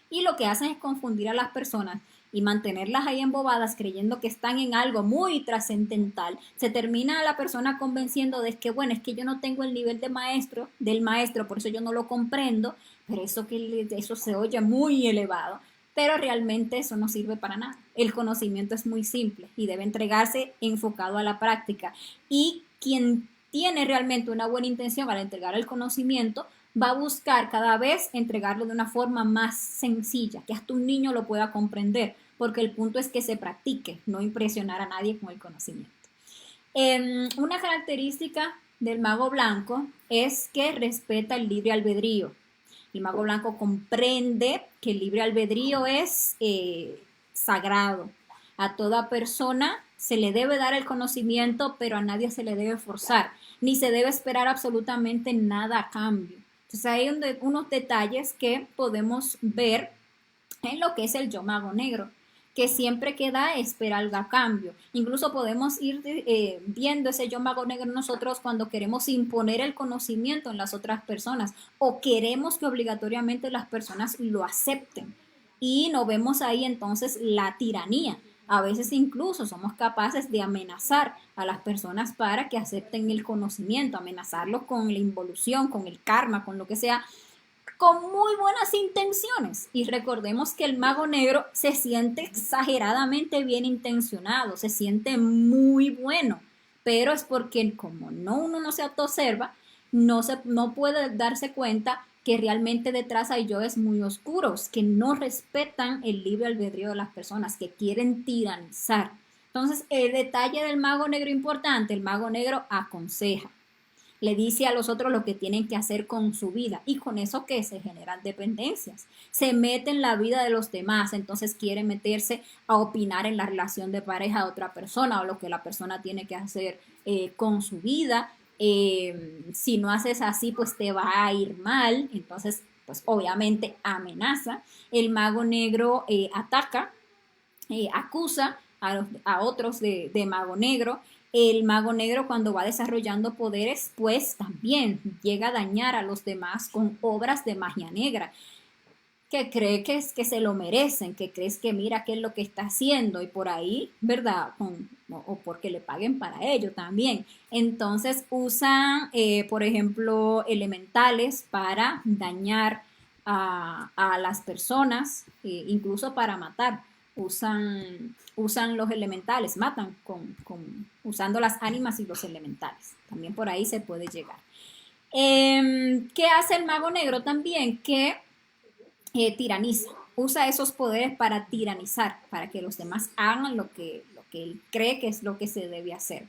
y lo que hacen es confundir a las personas y mantenerlas ahí embobadas creyendo que están en algo muy trascendental. Se termina la persona convenciendo de que, bueno, es que yo no tengo el nivel del maestro, por eso yo no lo comprendo, pero eso se oye muy elevado. Pero realmente eso no sirve para nada. El conocimiento es muy simple y debe entregarse enfocado a la práctica. Y quien tiene realmente una buena intención al entregar el conocimiento, va a buscar cada vez entregarlo de una forma más sencilla, que hasta un niño lo pueda comprender, porque el punto es que se practique, no impresionar a nadie con el conocimiento. Una característica del mago blanco es que respeta el libre albedrío. El mago blanco comprende que el libre albedrío es sagrado. A toda persona se le debe dar el conocimiento, pero a nadie se le debe forzar, ni se debe esperar absolutamente nada a cambio. Entonces hay unos detalles que podemos ver en lo que es el yo mago negro, que siempre queda espera algo a cambio. Incluso podemos ir viendo ese yo mago negro nosotros cuando queremos imponer el conocimiento en las otras personas o queremos que obligatoriamente las personas lo acepten. Y no vemos ahí entonces la tiranía. A veces incluso somos capaces de amenazar a las personas para que acepten el conocimiento, amenazarlos con la involución, con el karma, con lo que sea, con muy buenas intenciones. Y recordemos que el mago negro se siente exageradamente bien intencionado, se siente muy bueno, pero es porque como uno no se autoobserva, no puede darse cuenta que realmente detrás hay yoes muy oscuros, que no respetan el libre albedrío de las personas, que quieren tiranizar. Entonces, el detalle del mago negro importante, el mago negro aconseja, le dice a los otros lo que tienen que hacer con su vida y con eso que se generan dependencias. Se mete en la vida de los demás, entonces quiere meterse a opinar en la relación de pareja de otra persona o lo que la persona tiene que hacer con su vida. Si no haces así, pues te va a ir mal. Entonces, pues obviamente amenaza. El mago negro ataca, acusa a otros de mago negro. El mago negro cuando va desarrollando poderes, pues también llega a dañar a los demás con obras de magia negra, que cree que se lo merecen, que crees que mira qué es lo que está haciendo y por ahí, ¿verdad? O porque le paguen para ello también. Entonces usan, por ejemplo, elementales para dañar a las personas, incluso para matar. Usan los elementales, matan usando las ánimas y los elementales. También por ahí se puede llegar. ¿Qué hace el mago negro también? Que tiraniza, usa esos poderes para tiranizar, para que los demás hagan lo que él cree que es lo que se debe hacer.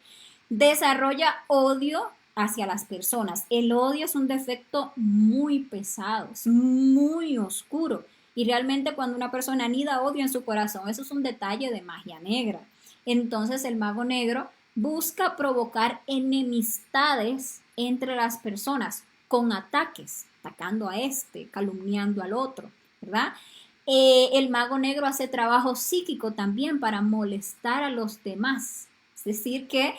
Desarrolla odio hacia las personas. El odio es un defecto muy pesado, es muy oscuro. Y realmente cuando una persona anida odio en su corazón, eso es un detalle de magia negra. Entonces el mago negro busca provocar enemistades entre las personas con ataques, atacando a este, calumniando al otro, ¿verdad? El mago negro hace trabajo psíquico también para molestar a los demás. Es decir, que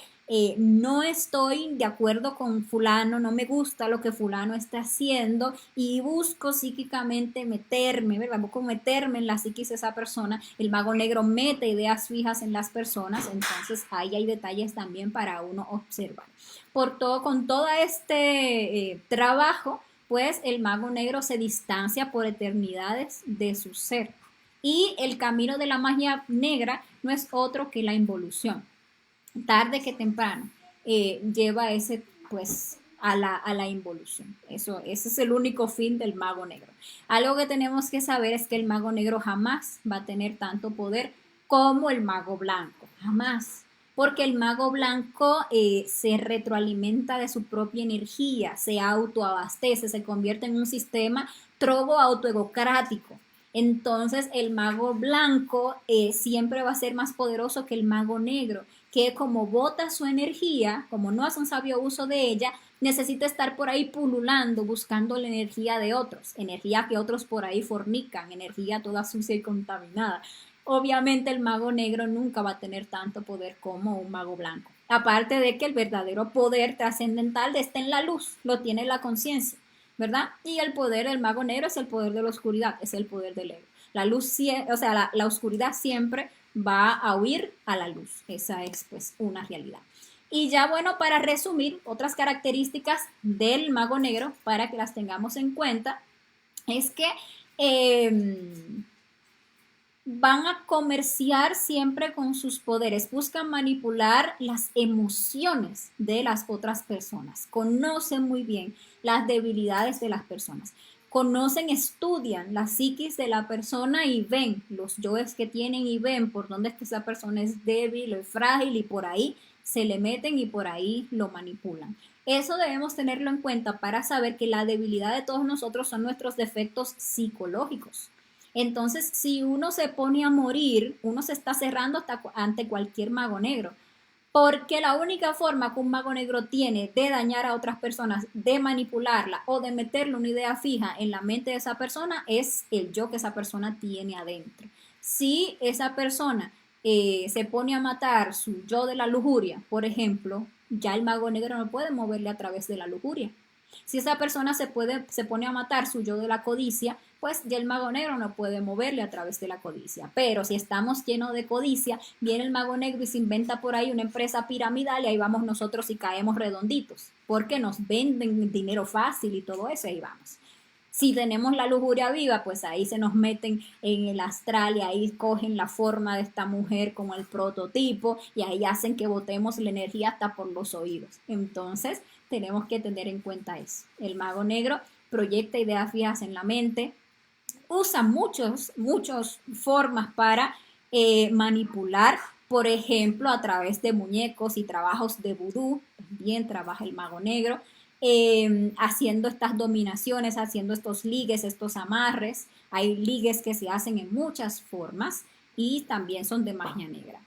no estoy de acuerdo con fulano, no me gusta lo que fulano está haciendo y busco psíquicamente meterme, ¿verdad? Busco meterme en la psiquis de esa persona. El mago negro mete ideas fijas en las personas, entonces ahí hay detalles también para uno observar. Con todo este trabajo, pues el mago negro se distancia por eternidades de su ser. Y el camino de la magia negra no es otro que la involución. Tarde que temprano lleva ese, pues, a la involución. Ese es el único fin del mago negro. Algo que tenemos que saber es que el mago negro jamás va a tener tanto poder como el mago blanco. Jamás. Porque el mago blanco se retroalimenta de su propia energía, se autoabastece, se convierte en un sistema trobo autoegocrático. Entonces el mago blanco siempre va a ser más poderoso que el mago negro, que como bota su energía, como no hace un sabio uso de ella, necesita estar por ahí pululando, buscando la energía de otros, energía que otros por ahí fornican, energía toda sucia y contaminada. Obviamente el mago negro nunca va a tener tanto poder como un mago blanco. Aparte de que el verdadero poder trascendental está en la luz, lo tiene la conciencia, ¿verdad? Y el poder del mago negro es el poder de la oscuridad, es el poder del ego. La luz, o sea, la oscuridad siempre va a huir a la luz. Esa es pues una realidad. Y ya bueno, para resumir, otras características del mago negro, para que las tengamos en cuenta, es que van a comerciar siempre con sus poderes, buscan manipular las emociones de las otras personas, conocen muy bien las debilidades de las personas, conocen, estudian la psiquis de la persona y ven los yoes que tienen y ven por dónde es que esa persona es débil o frágil y por ahí se le meten y por ahí lo manipulan. Eso debemos tenerlo en cuenta para saber que la debilidad de todos nosotros son nuestros defectos psicológicos. Entonces, si uno se pone a morir, uno se está cerrando ante cualquier mago negro. Porque la única forma que un mago negro tiene de dañar a otras personas, de manipularla o de meterle una idea fija en la mente de esa persona es el yo que esa persona tiene adentro. Si esa persona se pone a matar su yo de la lujuria, por ejemplo, ya el mago negro no puede moverle a través de la lujuria. Si esa persona se pone a matar su yo de la codicia, pues ya el mago negro no puede moverle a través de la codicia. Pero si estamos llenos de codicia, viene el mago negro y se inventa por ahí una empresa piramidal y ahí vamos nosotros y caemos redonditos, porque nos venden dinero fácil y todo eso, ahí vamos. Si tenemos la lujuria viva, pues ahí se nos meten en el astral y ahí cogen la forma de esta mujer como el prototipo y ahí hacen que botemos la energía hasta por los oídos. Entonces, tenemos que tener en cuenta eso. El mago negro proyecta ideas fijas en la mente, usa muchas formas para manipular, por ejemplo, a través de muñecos y trabajos de vudú, también trabaja el mago negro, haciendo estas dominaciones, haciendo estos ligues, estos amarres. Hay ligues que se hacen en muchas formas y también son de magia negra.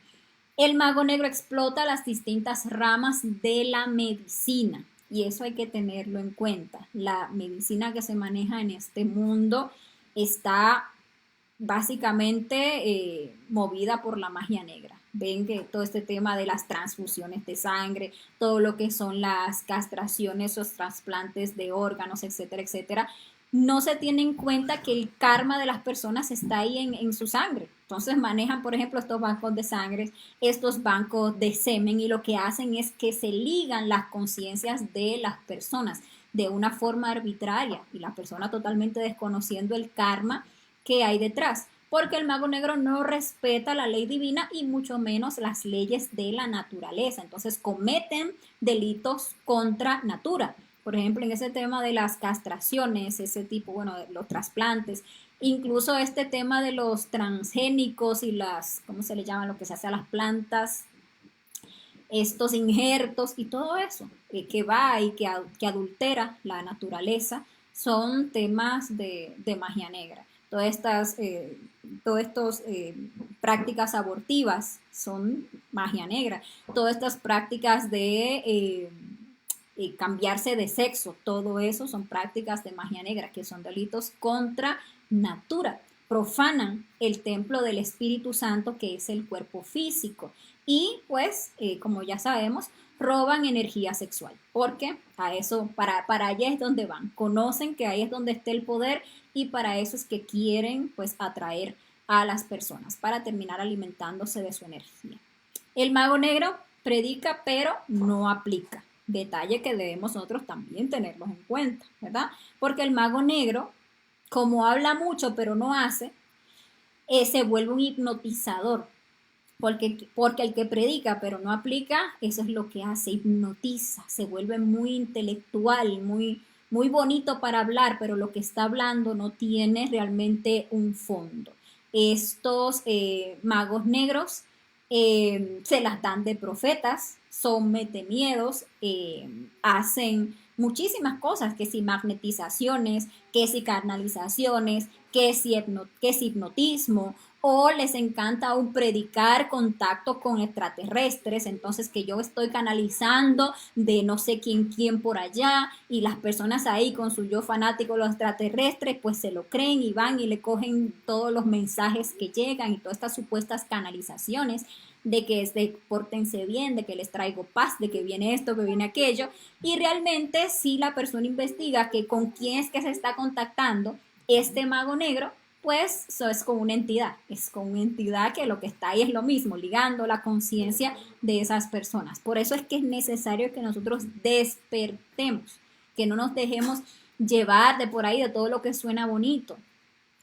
El mago negro explota las distintas ramas de la medicina y eso hay que tenerlo en cuenta. La medicina que se maneja en este mundo está básicamente movida por la magia negra. Ven que todo este tema de las transfusiones de sangre, todo lo que son las castraciones, los trasplantes de órganos, etcétera, etcétera, no se tiene en cuenta que el karma de las personas está ahí en su sangre. Entonces manejan, por ejemplo, estos bancos de sangre, estos bancos de semen y lo que hacen es que se ligan las conciencias de las personas de una forma arbitraria y la persona totalmente desconociendo el karma que hay detrás, porque el mago negro no respeta la ley divina y mucho menos las leyes de la naturaleza. Entonces cometen delitos contra natura. Por ejemplo, en ese tema de las castraciones, ese tipo, bueno, de los trasplantes, incluso este tema de los transgénicos y las, ¿cómo se le llama? Lo que se hace a las plantas, estos injertos y todo eso que va y que adultera la naturaleza, son temas de magia negra. Todas estas prácticas abortivas son magia negra. Todas estas prácticas de cambiarse de sexo, todo eso son prácticas de magia negra, que son delitos contra natura. profanan el templo del Espíritu Santo, que es el cuerpo físico. Y pues, como ya sabemos, roban energía sexual, porque a eso, para allá es donde van, conocen que ahí es donde está el poder y para eso es que quieren pues atraer a las personas, para terminar alimentándose de su energía. El mago negro predica pero no aplica. Detalle que debemos nosotros también tenerlos en cuenta, ¿verdad? Porque el mago negro, como habla mucho pero no hace, se vuelve un hipnotizador. Porque el que predica pero no aplica, eso es lo que hace, hipnotiza, se vuelve muy intelectual, muy bonito para hablar, pero lo que está hablando no tiene realmente un fondo. Estos magos negros se las dan de profetas, son metemiedos, hacen muchísimas cosas, que si magnetizaciones, que si canalizaciones, que si hipnotismo, o les encanta aún predicar contacto con extraterrestres, entonces que yo estoy canalizando de no sé quién por allá y las personas ahí con su yo fanático los extraterrestres pues se lo creen y van y le cogen todos los mensajes que llegan y todas estas supuestas canalizaciones de que pórtense bien, de que les traigo paz, de que viene esto, que viene aquello, y realmente si la persona investiga que con quién es que se está contactando este mago negro, pues eso es con una entidad, es con una entidad que lo que está ahí es lo mismo, ligando la conciencia de esas personas. Por eso es que es necesario que nosotros despertemos, que no nos dejemos llevar de por ahí de todo lo que suena bonito.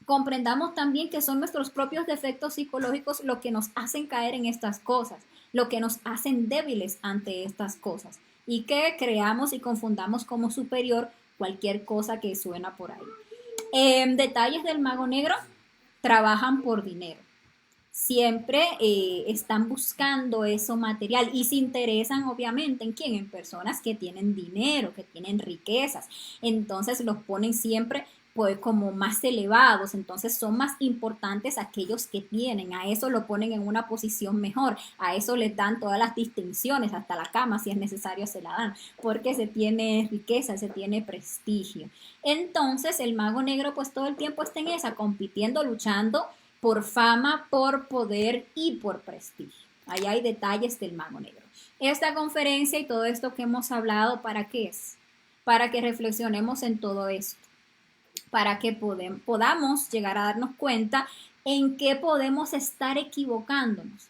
Comprendamos también que son nuestros propios defectos psicológicos lo que nos hacen caer en estas cosas, lo que nos hacen débiles ante estas cosas y que creamos y confundamos como superior cualquier cosa que suena por ahí. Detalles del mago negro: trabajan por dinero. Siempre están buscando eso material y se interesan obviamente en quién, en personas que tienen dinero, que tienen riquezas. Entonces los ponen siempre pues como más elevados, entonces son más importantes aquellos que tienen, a eso lo ponen en una posición mejor, a eso les dan todas las distinciones, hasta la cama si es necesario se la dan, porque se tiene riqueza, se tiene prestigio. Entonces el mago negro pues todo el tiempo está en esa, compitiendo, luchando por fama, por poder y por prestigio. Ahí hay detalles del mago negro. Esta conferencia y todo esto que hemos hablado, ¿para qué es? Para que reflexionemos en todo esto, para que podamos llegar a darnos cuenta en qué podemos estar equivocándonos.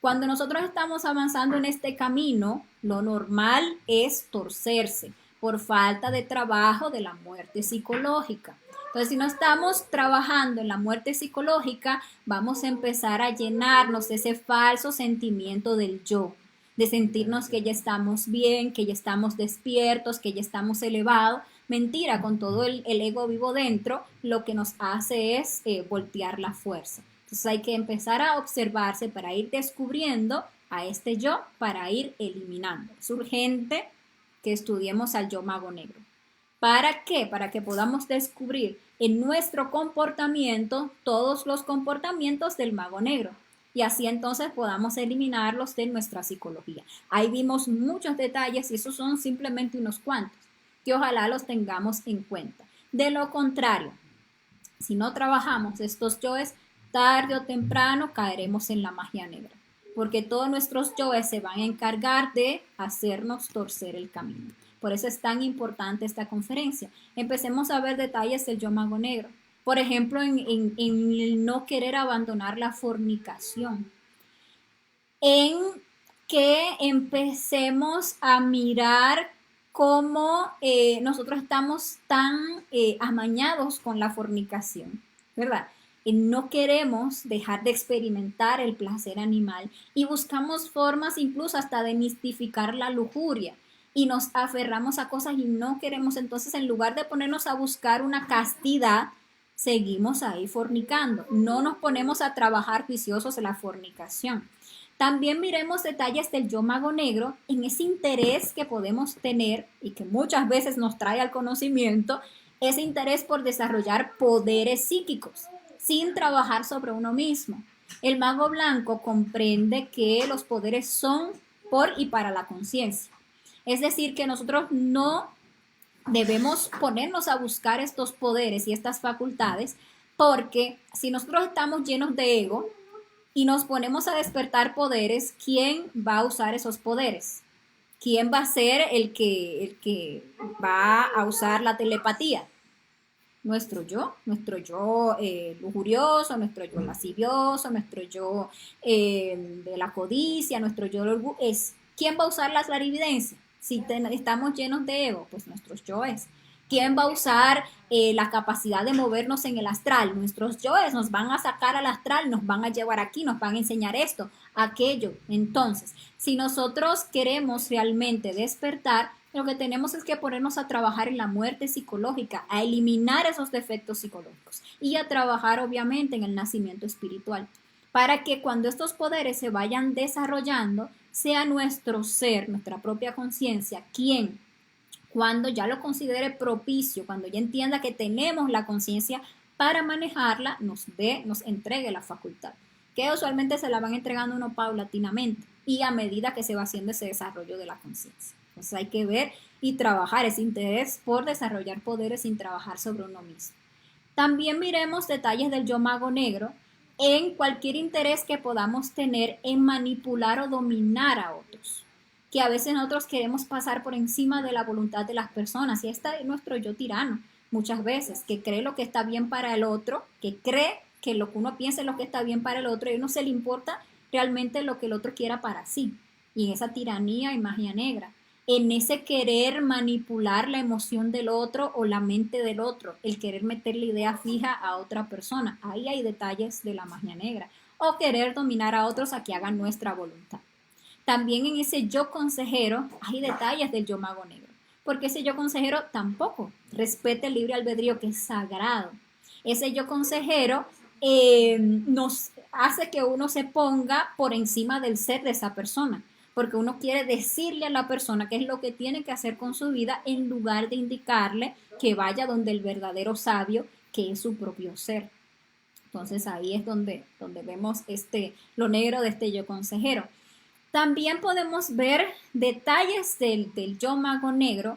Cuando nosotros estamos avanzando en este camino, lo normal es torcerse por falta de trabajo de la muerte psicológica. Entonces, si no estamos trabajando en la muerte psicológica, vamos a empezar a llenarnos de ese falso sentimiento del yo, de sentirnos que ya estamos bien, que ya estamos despiertos, que ya estamos elevados. Mentira, con todo el ego vivo dentro, lo que nos hace es voltear la fuerza. Entonces hay que empezar a observarse para ir descubriendo a este yo, para ir eliminando. Es urgente que estudiemos al yo mago negro. ¿Para qué? Para que podamos descubrir en nuestro comportamiento todos los comportamientos del mago negro y así entonces podamos eliminarlos de nuestra psicología. Ahí vimos muchos detalles y esos son simplemente unos cuantos que ojalá los tengamos en cuenta. De lo contrario, si no trabajamos estos yoes, tarde o temprano caeremos en la magia negra, porque todos nuestros yoes se van a encargar de hacernos torcer el camino. Por eso es tan importante esta conferencia. Empecemos a ver detalles del yo mago negro. Por ejemplo, en el no querer abandonar la fornicación. En que empecemos a mirar cómo nosotros estamos tan amañados con la fornicación, ¿verdad? No queremos dejar de experimentar el placer animal y buscamos formas incluso hasta de mistificar la lujuria y nos aferramos a cosas y no queremos, entonces en lugar de ponernos a buscar una castidad, seguimos ahí fornicando, no nos ponemos a trabajar juiciosos en la fornicación. También miremos detalles del yo mago negro en ese interés que podemos tener y que muchas veces nos trae al conocimiento, ese interés por desarrollar poderes psíquicos sin trabajar sobre uno mismo. El mago blanco comprende que los poderes son por y para la conciencia. Es decir, que nosotros no debemos ponernos a buscar estos poderes y estas facultades Porque si nosotros estamos llenos de ego y nos ponemos a despertar poderes, ¿quién va a usar esos poderes? ¿Quién va a ser el que va a usar la telepatía? Nuestro yo lujurioso, nuestro yo lascivioso, nuestro yo de la codicia, nuestro yo del orgullo. ¿Quién va a usar la clarividencia? Si estamos llenos de ego, pues nuestros yoes. ¿Quién va a usar la capacidad de movernos en el astral? Nuestros yoes nos van a sacar al astral, nos van a llevar aquí, nos van a enseñar esto, aquello. Entonces, si nosotros queremos realmente despertar, lo que tenemos es que ponernos a trabajar en la muerte psicológica, a eliminar esos defectos psicológicos y a trabajar obviamente en el nacimiento espiritual, para que cuando estos poderes se vayan desarrollando, sea nuestro ser, nuestra propia conciencia, quien cuando ya lo considere propicio, cuando ya entienda que tenemos la conciencia para manejarla, nos entregue la facultad, que usualmente se la van entregando uno paulatinamente y a medida que se va haciendo ese desarrollo de la conciencia. Entonces hay que ver y trabajar ese interés por desarrollar poderes sin trabajar sobre uno mismo. También miremos detalles del yo mago negro en cualquier interés que podamos tener en manipular o dominar a otros, que a veces nosotros queremos pasar por encima de la voluntad de las personas, y está nuestro yo tirano muchas veces, que cree lo que está bien para el otro, que cree que lo que uno piensa es lo que está bien para el otro y no se le importa realmente lo que el otro quiera para sí, y en esa tiranía y magia negra, en ese querer manipular la emoción del otro o la mente del otro, el querer meter la idea fija a otra persona. Ahí hay detalles de la magia negra. O querer dominar a otros a que hagan nuestra voluntad. También en ese yo consejero hay detalles del yo mago negro, porque ese yo consejero tampoco respeta el libre albedrío, que es sagrado. Ese yo consejero nos hace que uno se ponga por encima del ser de esa persona, porque uno quiere decirle a la persona qué es lo que tiene que hacer con su vida en lugar de indicarle que vaya donde el verdadero sabio, que es su propio ser. Entonces ahí es donde vemos lo negro de este yo consejero. También podemos ver detalles del yo mago negro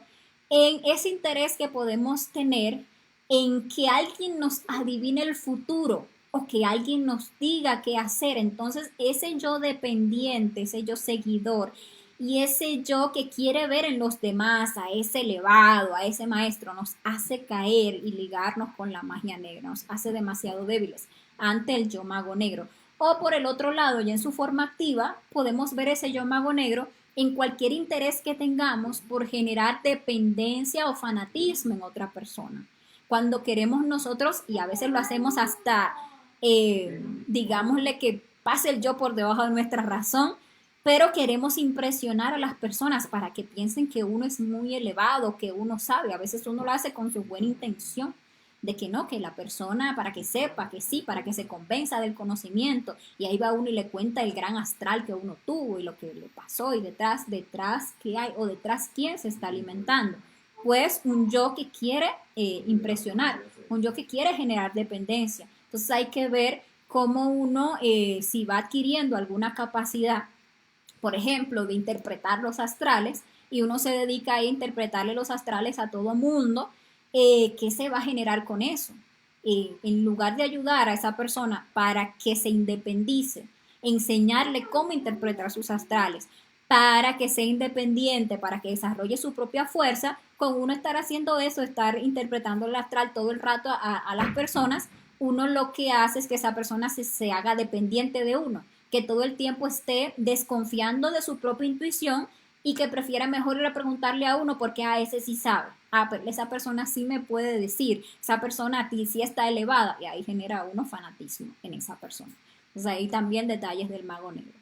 en ese interés que podemos tener en que alguien nos adivine el futuro o que alguien nos diga qué hacer. Entonces, ese yo dependiente, ese yo seguidor y ese yo que quiere ver en los demás a ese elevado, a ese maestro, nos hace caer y ligarnos con la magia negra, nos hace demasiado débiles ante el yo mago negro. O por el otro lado, ya en su forma activa, podemos ver ese yo mago negro en cualquier interés que tengamos por generar dependencia o fanatismo en otra persona. Cuando queremos nosotros, y a veces lo hacemos hasta, digámosle que pase el yo por debajo de nuestra razón, pero queremos impresionar a las personas para que piensen que uno es muy elevado, que uno sabe. A veces uno lo hace con su buena intención, de que no, que la persona para que sepa que sí, para que se convenza del conocimiento, y ahí va uno y le cuenta el gran astral que uno tuvo y lo que le pasó y detrás qué hay o detrás quién se está alimentando. Pues un yo que quiere impresionar, un yo que quiere generar dependencia. Entonces hay que ver cómo uno, si va adquiriendo alguna capacidad, por ejemplo, de interpretar los astrales, y uno se dedica a interpretarle los astrales a todo mundo, ¿qué se va a generar con eso? En lugar de ayudar a esa persona para que se independice, enseñarle cómo interpretar sus astrales, para que sea independiente, para que desarrolle su propia fuerza, con uno estar haciendo eso, estar interpretando el astral todo el rato a las personas, uno lo que hace es que esa persona se haga dependiente de uno, que todo el tiempo esté desconfiando de su propia intuición y que prefiera mejor ir a preguntarle a uno porque a ese sí sabe. Pero esa persona sí me puede decir, esa persona a ti sí está elevada, y ahí genera uno fanatismo en esa persona. Entonces ahí también detalles del mago negro.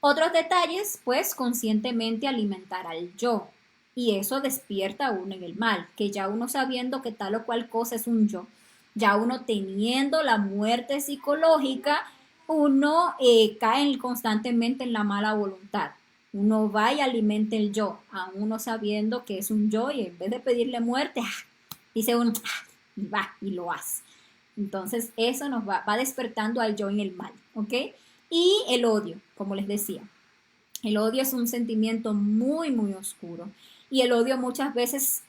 Otros detalles, pues conscientemente alimentar al yo, y eso despierta a uno en el mal, que ya uno sabiendo que tal o cual cosa es un yo, ya uno teniendo la muerte psicológica, uno cae constantemente en la mala voluntad. Uno va y alimenta el yo, a uno sabiendo que es un yo, y en vez de pedirle muerte, dice uno, y va y lo hace. Entonces eso nos va despertando al yo en el mal, ¿ok? Y el odio, como les decía. El odio es un sentimiento muy, muy oscuro. Y el odio muchas veces,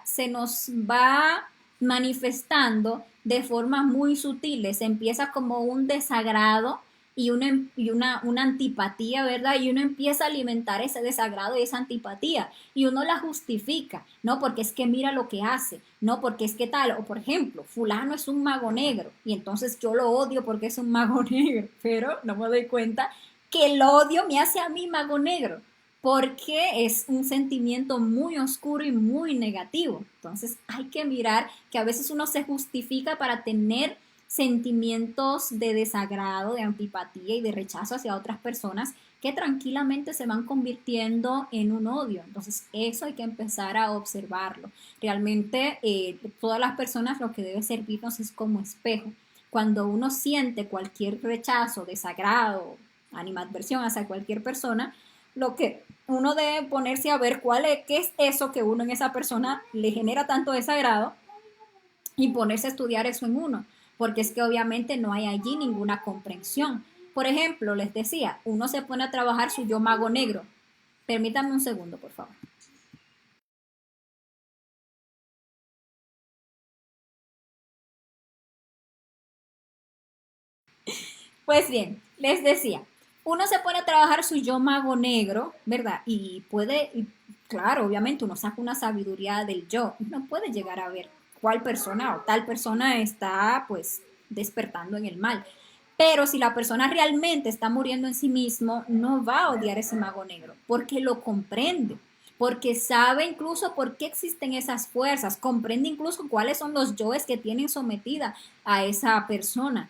se nos va manifestando de formas muy sutiles. Empieza como un desagrado y una antipatía, ¿verdad? Y uno empieza a alimentar ese desagrado y esa antipatía y uno la justifica, no porque es que mira lo que hace, no porque es que tal, o por ejemplo, fulano es un mago negro y entonces yo lo odio porque es un mago negro, pero no me doy cuenta que el odio me hace a mí mago negro, porque es un sentimiento muy oscuro y muy negativo. Entonces hay que mirar que a veces uno se justifica para tener sentimientos de desagrado, de antipatía y de rechazo hacia otras personas que tranquilamente se van convirtiendo en un odio. Entonces eso hay que empezar a observarlo. Realmente todas las personas lo que debe servirnos es como espejo. Cuando uno siente cualquier rechazo, desagrado, animadversión hacia cualquier persona, lo que uno debe ponerse a ver qué es eso que uno en esa persona le genera tanto desagrado y ponerse a estudiar eso en uno, porque es que obviamente no hay allí ninguna comprensión. Por ejemplo, les decía, uno se pone a trabajar su yo mago negro. Permítanme un segundo, por favor. Pues bien, les decía, uno se pone a trabajar su yo mago negro, ¿verdad? Y puede, claro, obviamente uno saca una sabiduría del yo, uno puede llegar a ver cuál persona o tal persona está pues despertando en el mal. Pero si la persona realmente está muriendo en sí mismo, no va a odiar ese mago negro, porque lo comprende, porque sabe incluso por qué existen esas fuerzas, comprende incluso cuáles son los yoes que tienen sometida a esa persona.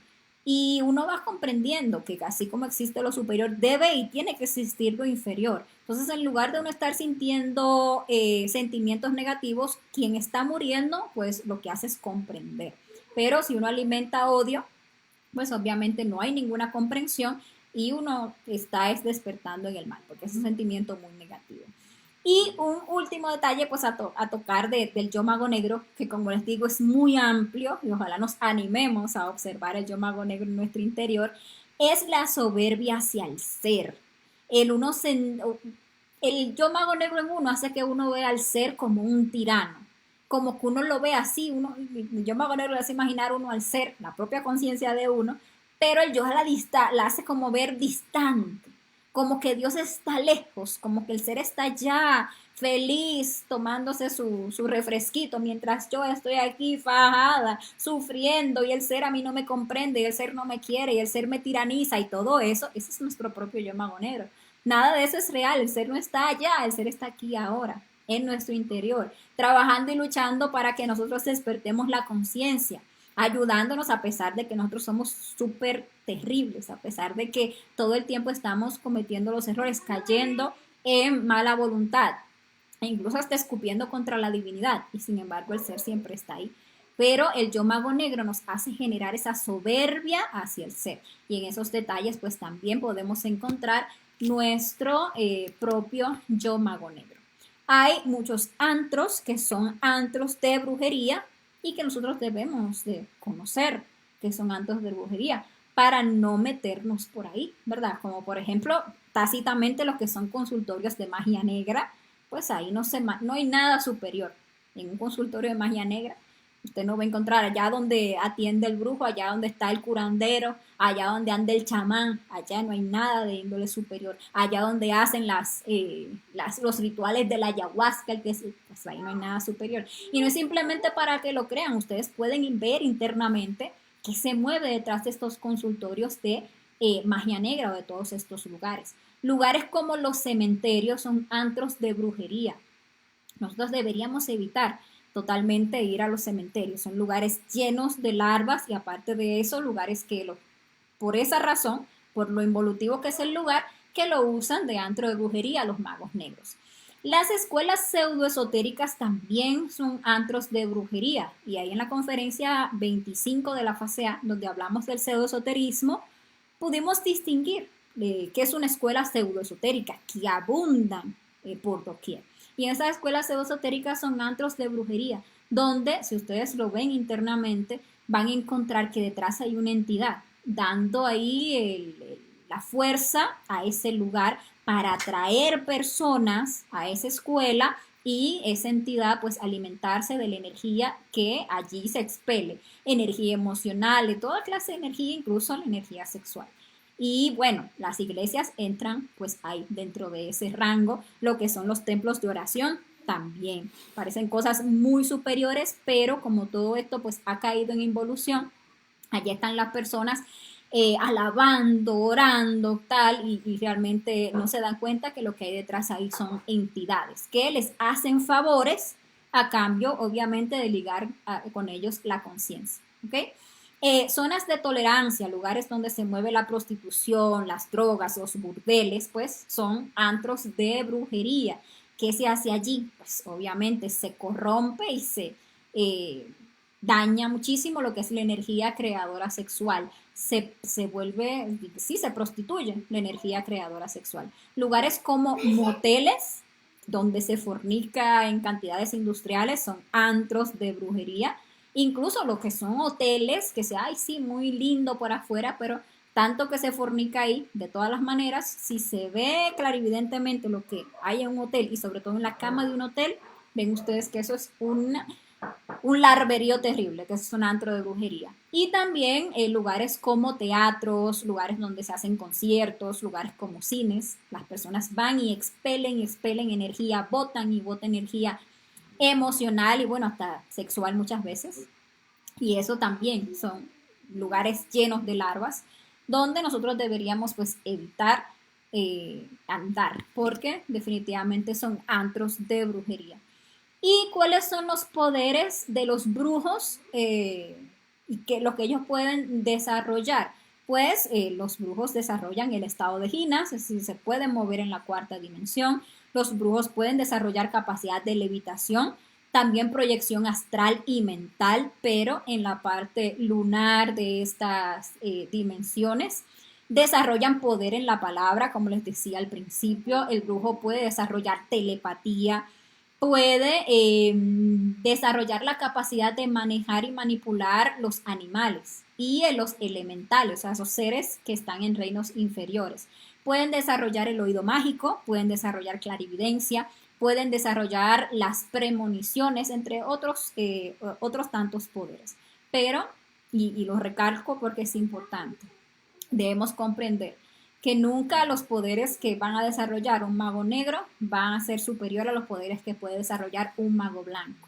Y uno va comprendiendo que así como existe lo superior, debe y tiene que existir lo inferior. Entonces, en lugar de uno estar sintiendo sentimientos negativos, quien está muriendo, pues lo que hace es comprender. Pero si uno alimenta odio, pues obviamente no hay ninguna comprensión y uno está despertando en el mal, porque es un sentimiento muy negativo. Y un último detalle, pues a tocar del yo mago negro, que como les digo es muy amplio y ojalá nos animemos a observar el yo mago negro en nuestro interior, es la soberbia hacia el ser. El, uno se, el yo mago negro en uno hace que uno vea al ser como un tirano, como que uno lo ve así, yo mago negro le hace imaginar uno al ser, la propia conciencia de uno, pero el yo la hace como ver distante, como que Dios está lejos, como que el ser está ya feliz tomándose su refresquito, mientras yo estoy aquí fajada, sufriendo, y el ser a mí no me comprende, y el ser no me quiere, y el ser me tiraniza, y todo eso, ese es nuestro propio yo mago negro. Nada de eso es real, el ser no está allá, el ser está aquí ahora, en nuestro interior, trabajando y luchando para que nosotros despertemos la conciencia, ayudándonos a pesar de que nosotros somos súper terribles, a pesar de que todo el tiempo estamos cometiendo los errores, cayendo en mala voluntad e incluso hasta escupiendo contra la divinidad, y sin embargo el ser siempre está ahí. Pero el yo mago negro nos hace generar esa soberbia hacia el ser, y en esos detalles pues también podemos encontrar nuestro propio yo mago negro. Hay muchos antros que son antros de brujería y que nosotros debemos de conocer que son antros de brujería para no meternos por ahí, ¿verdad? Como por ejemplo, tácitamente los que son consultorios de magia negra, pues ahí no hay nada superior. En un consultorio de magia negra usted no va a encontrar allá donde atiende el brujo, allá donde está el curandero, allá donde anda el chamán, allá no hay nada de índole superior, allá donde hacen los rituales de la ayahuasca, pues ahí no hay nada superior. Y no es simplemente para que lo crean, ustedes pueden ver internamente qué se mueve detrás de estos consultorios de magia negra o de todos estos lugares. Lugares como los cementerios son antros de brujería. Nosotros deberíamos evitar totalmente ir a los cementerios. Son lugares llenos de larvas y aparte de eso, lugares por esa razón, por lo involutivo que es el lugar, que lo usan de antro de brujería los magos negros. Las escuelas pseudoesotéricas también son antros de brujería y ahí en la conferencia 25 de la fase A, donde hablamos del pseudoesoterismo, pudimos distinguir qué es una escuela pseudoesotérica, que abundan por doquier. Y en esas escuelas pseudoesotéricas son antros de brujería, donde, si ustedes lo ven internamente, van a encontrar que detrás hay una entidad, dando ahí la fuerza a ese lugar para atraer personas a esa escuela y esa entidad pues alimentarse de la energía que allí se expele, energía emocional, de toda clase de energía, incluso la energía sexual. Y bueno, las iglesias entran pues ahí dentro de ese rango, lo que son los templos de oración también. Parecen cosas muy superiores, pero como todo esto pues ha caído en involución, allí están las personas alabando, orando, tal, y realmente no se dan cuenta que lo que hay detrás ahí son entidades que les hacen favores a cambio, obviamente, de ligar con ellos la conciencia. ¿Ok? Zonas de tolerancia, lugares donde se mueve la prostitución, las drogas, los burdeles, pues son antros de brujería. ¿Qué se hace allí? Pues obviamente se corrompe y se daña muchísimo lo que es la energía creadora sexual. Se vuelve, sí, se prostituye la energía creadora sexual. Lugares como moteles, donde se fornica en cantidades industriales, son antros de brujería. Incluso lo que son hoteles, que sea, ay, sí, muy lindo por afuera, pero tanto que se fornica ahí, de todas las maneras, si se ve clarividentemente lo que hay en un hotel y sobre todo en la cama de un hotel, ven ustedes que eso es un larverío terrible, que es un antro de brujería. Y también lugares como teatros, lugares donde se hacen conciertos, lugares como cines. Las personas van y expelen energía, botan y botan energía emocional y bueno, hasta sexual muchas veces. Y eso también son lugares llenos de larvas donde nosotros deberíamos pues evitar andar porque definitivamente son antros de brujería. ¿Y cuáles son los poderes de los brujos y lo que ellos pueden desarrollar? Pues los brujos desarrollan el estado de Ginas, es decir, se pueden mover en la cuarta dimensión. Los brujos pueden desarrollar capacidad de levitación, también proyección astral y mental, pero en la parte lunar de estas dimensiones. Desarrollan poder en la palabra, como les decía al principio. El brujo puede desarrollar telepatía, puede desarrollar la capacidad de manejar y manipular los animales y los elementales, o sea, esos seres que están en reinos inferiores. Pueden desarrollar el oído mágico, pueden desarrollar clarividencia, pueden desarrollar las premoniciones, entre otros tantos poderes. Pero, y lo recalco porque es importante, debemos comprender que nunca los poderes que van a desarrollar un mago negro van a ser superior a los poderes que puede desarrollar un mago blanco,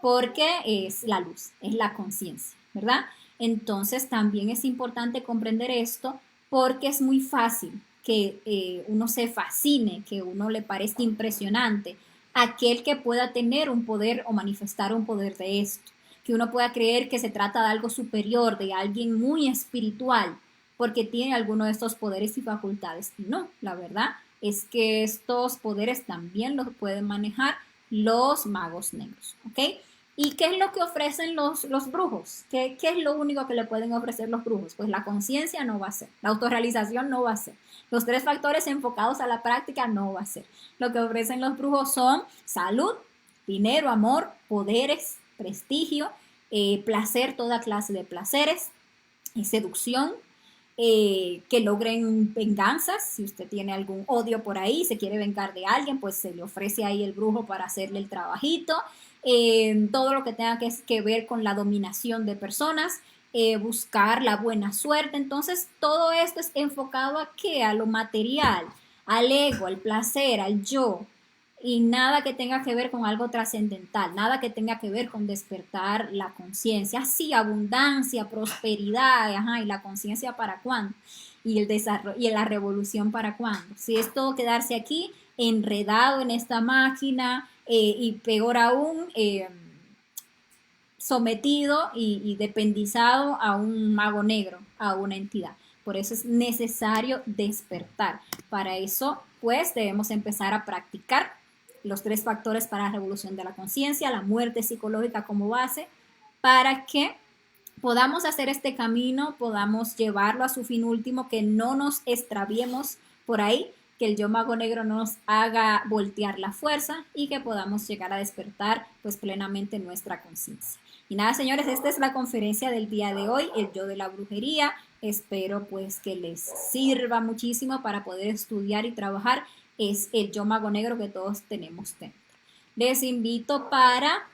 porque es la luz, es la conciencia, ¿verdad? Entonces también es importante comprender esto porque es muy fácil que uno se fascine, que uno le parezca impresionante aquel que pueda tener un poder o manifestar un poder de esto, que uno pueda creer que se trata de algo superior, de alguien muy espiritual, porque tiene alguno de estos poderes y facultades. Y no, la verdad es que estos poderes también los pueden manejar los magos negros, ¿ok? ¿Y qué es lo que ofrecen los brujos? ¿Qué es lo único que le pueden ofrecer los brujos? Pues la conciencia no va a ser, la autorrealización no va a ser, los tres factores enfocados a la práctica no va a ser. Lo que ofrecen los brujos son salud, dinero, amor, poderes, prestigio, placer, toda clase de placeres, seducción, que logren venganzas. Si usted tiene algún odio por ahí, se quiere vengar de alguien, pues se le ofrece ahí el brujo para hacerle el trabajito. Todo lo que tenga que ver con la dominación de personas, buscar la buena suerte. Entonces, todo esto es enfocado a qué, a lo material, al ego, al placer, al yo, y nada que tenga que ver con algo trascendental, nada que tenga que ver con despertar la conciencia. Sí, abundancia, prosperidad, ajá, y la conciencia para cuándo, y el desarrollo y la revolución para cuándo. Si es todo quedarse aquí enredado en esta máquina y peor aún, sometido y dependizado a un mago negro, a una entidad. Por eso es necesario despertar. Para eso, pues, debemos empezar a practicar los tres factores para la revolución de la conciencia, la muerte psicológica como base, para que podamos hacer este camino, podamos llevarlo a su fin último, que no nos extraviemos por ahí, que el yo mago negro no nos haga voltear la fuerza y que podamos llegar a despertar pues plenamente nuestra conciencia. Y nada, señores, esta es la conferencia del día de hoy, el yo de la brujería. Espero pues que les sirva muchísimo para poder estudiar y trabajar. Es el yo mago negro que todos tenemos dentro. Les invito para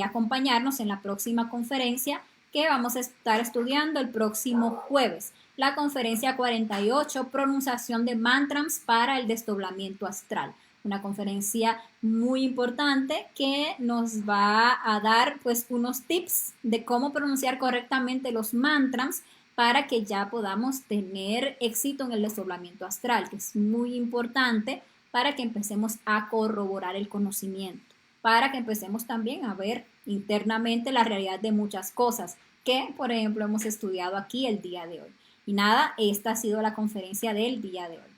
acompañarnos en la próxima conferencia que vamos a estar estudiando el próximo jueves. La conferencia 48, pronunciación de mantras para el desdoblamiento astral. Una conferencia muy importante que nos va a dar pues unos tips de cómo pronunciar correctamente los mantras para que ya podamos tener éxito en el desdoblamiento astral, que es muy importante para que empecemos a corroborar el conocimiento, para que empecemos también a ver internamente la realidad de muchas cosas que, por ejemplo, hemos estudiado aquí el día de hoy. Y nada, esta ha sido la conferencia del día de hoy.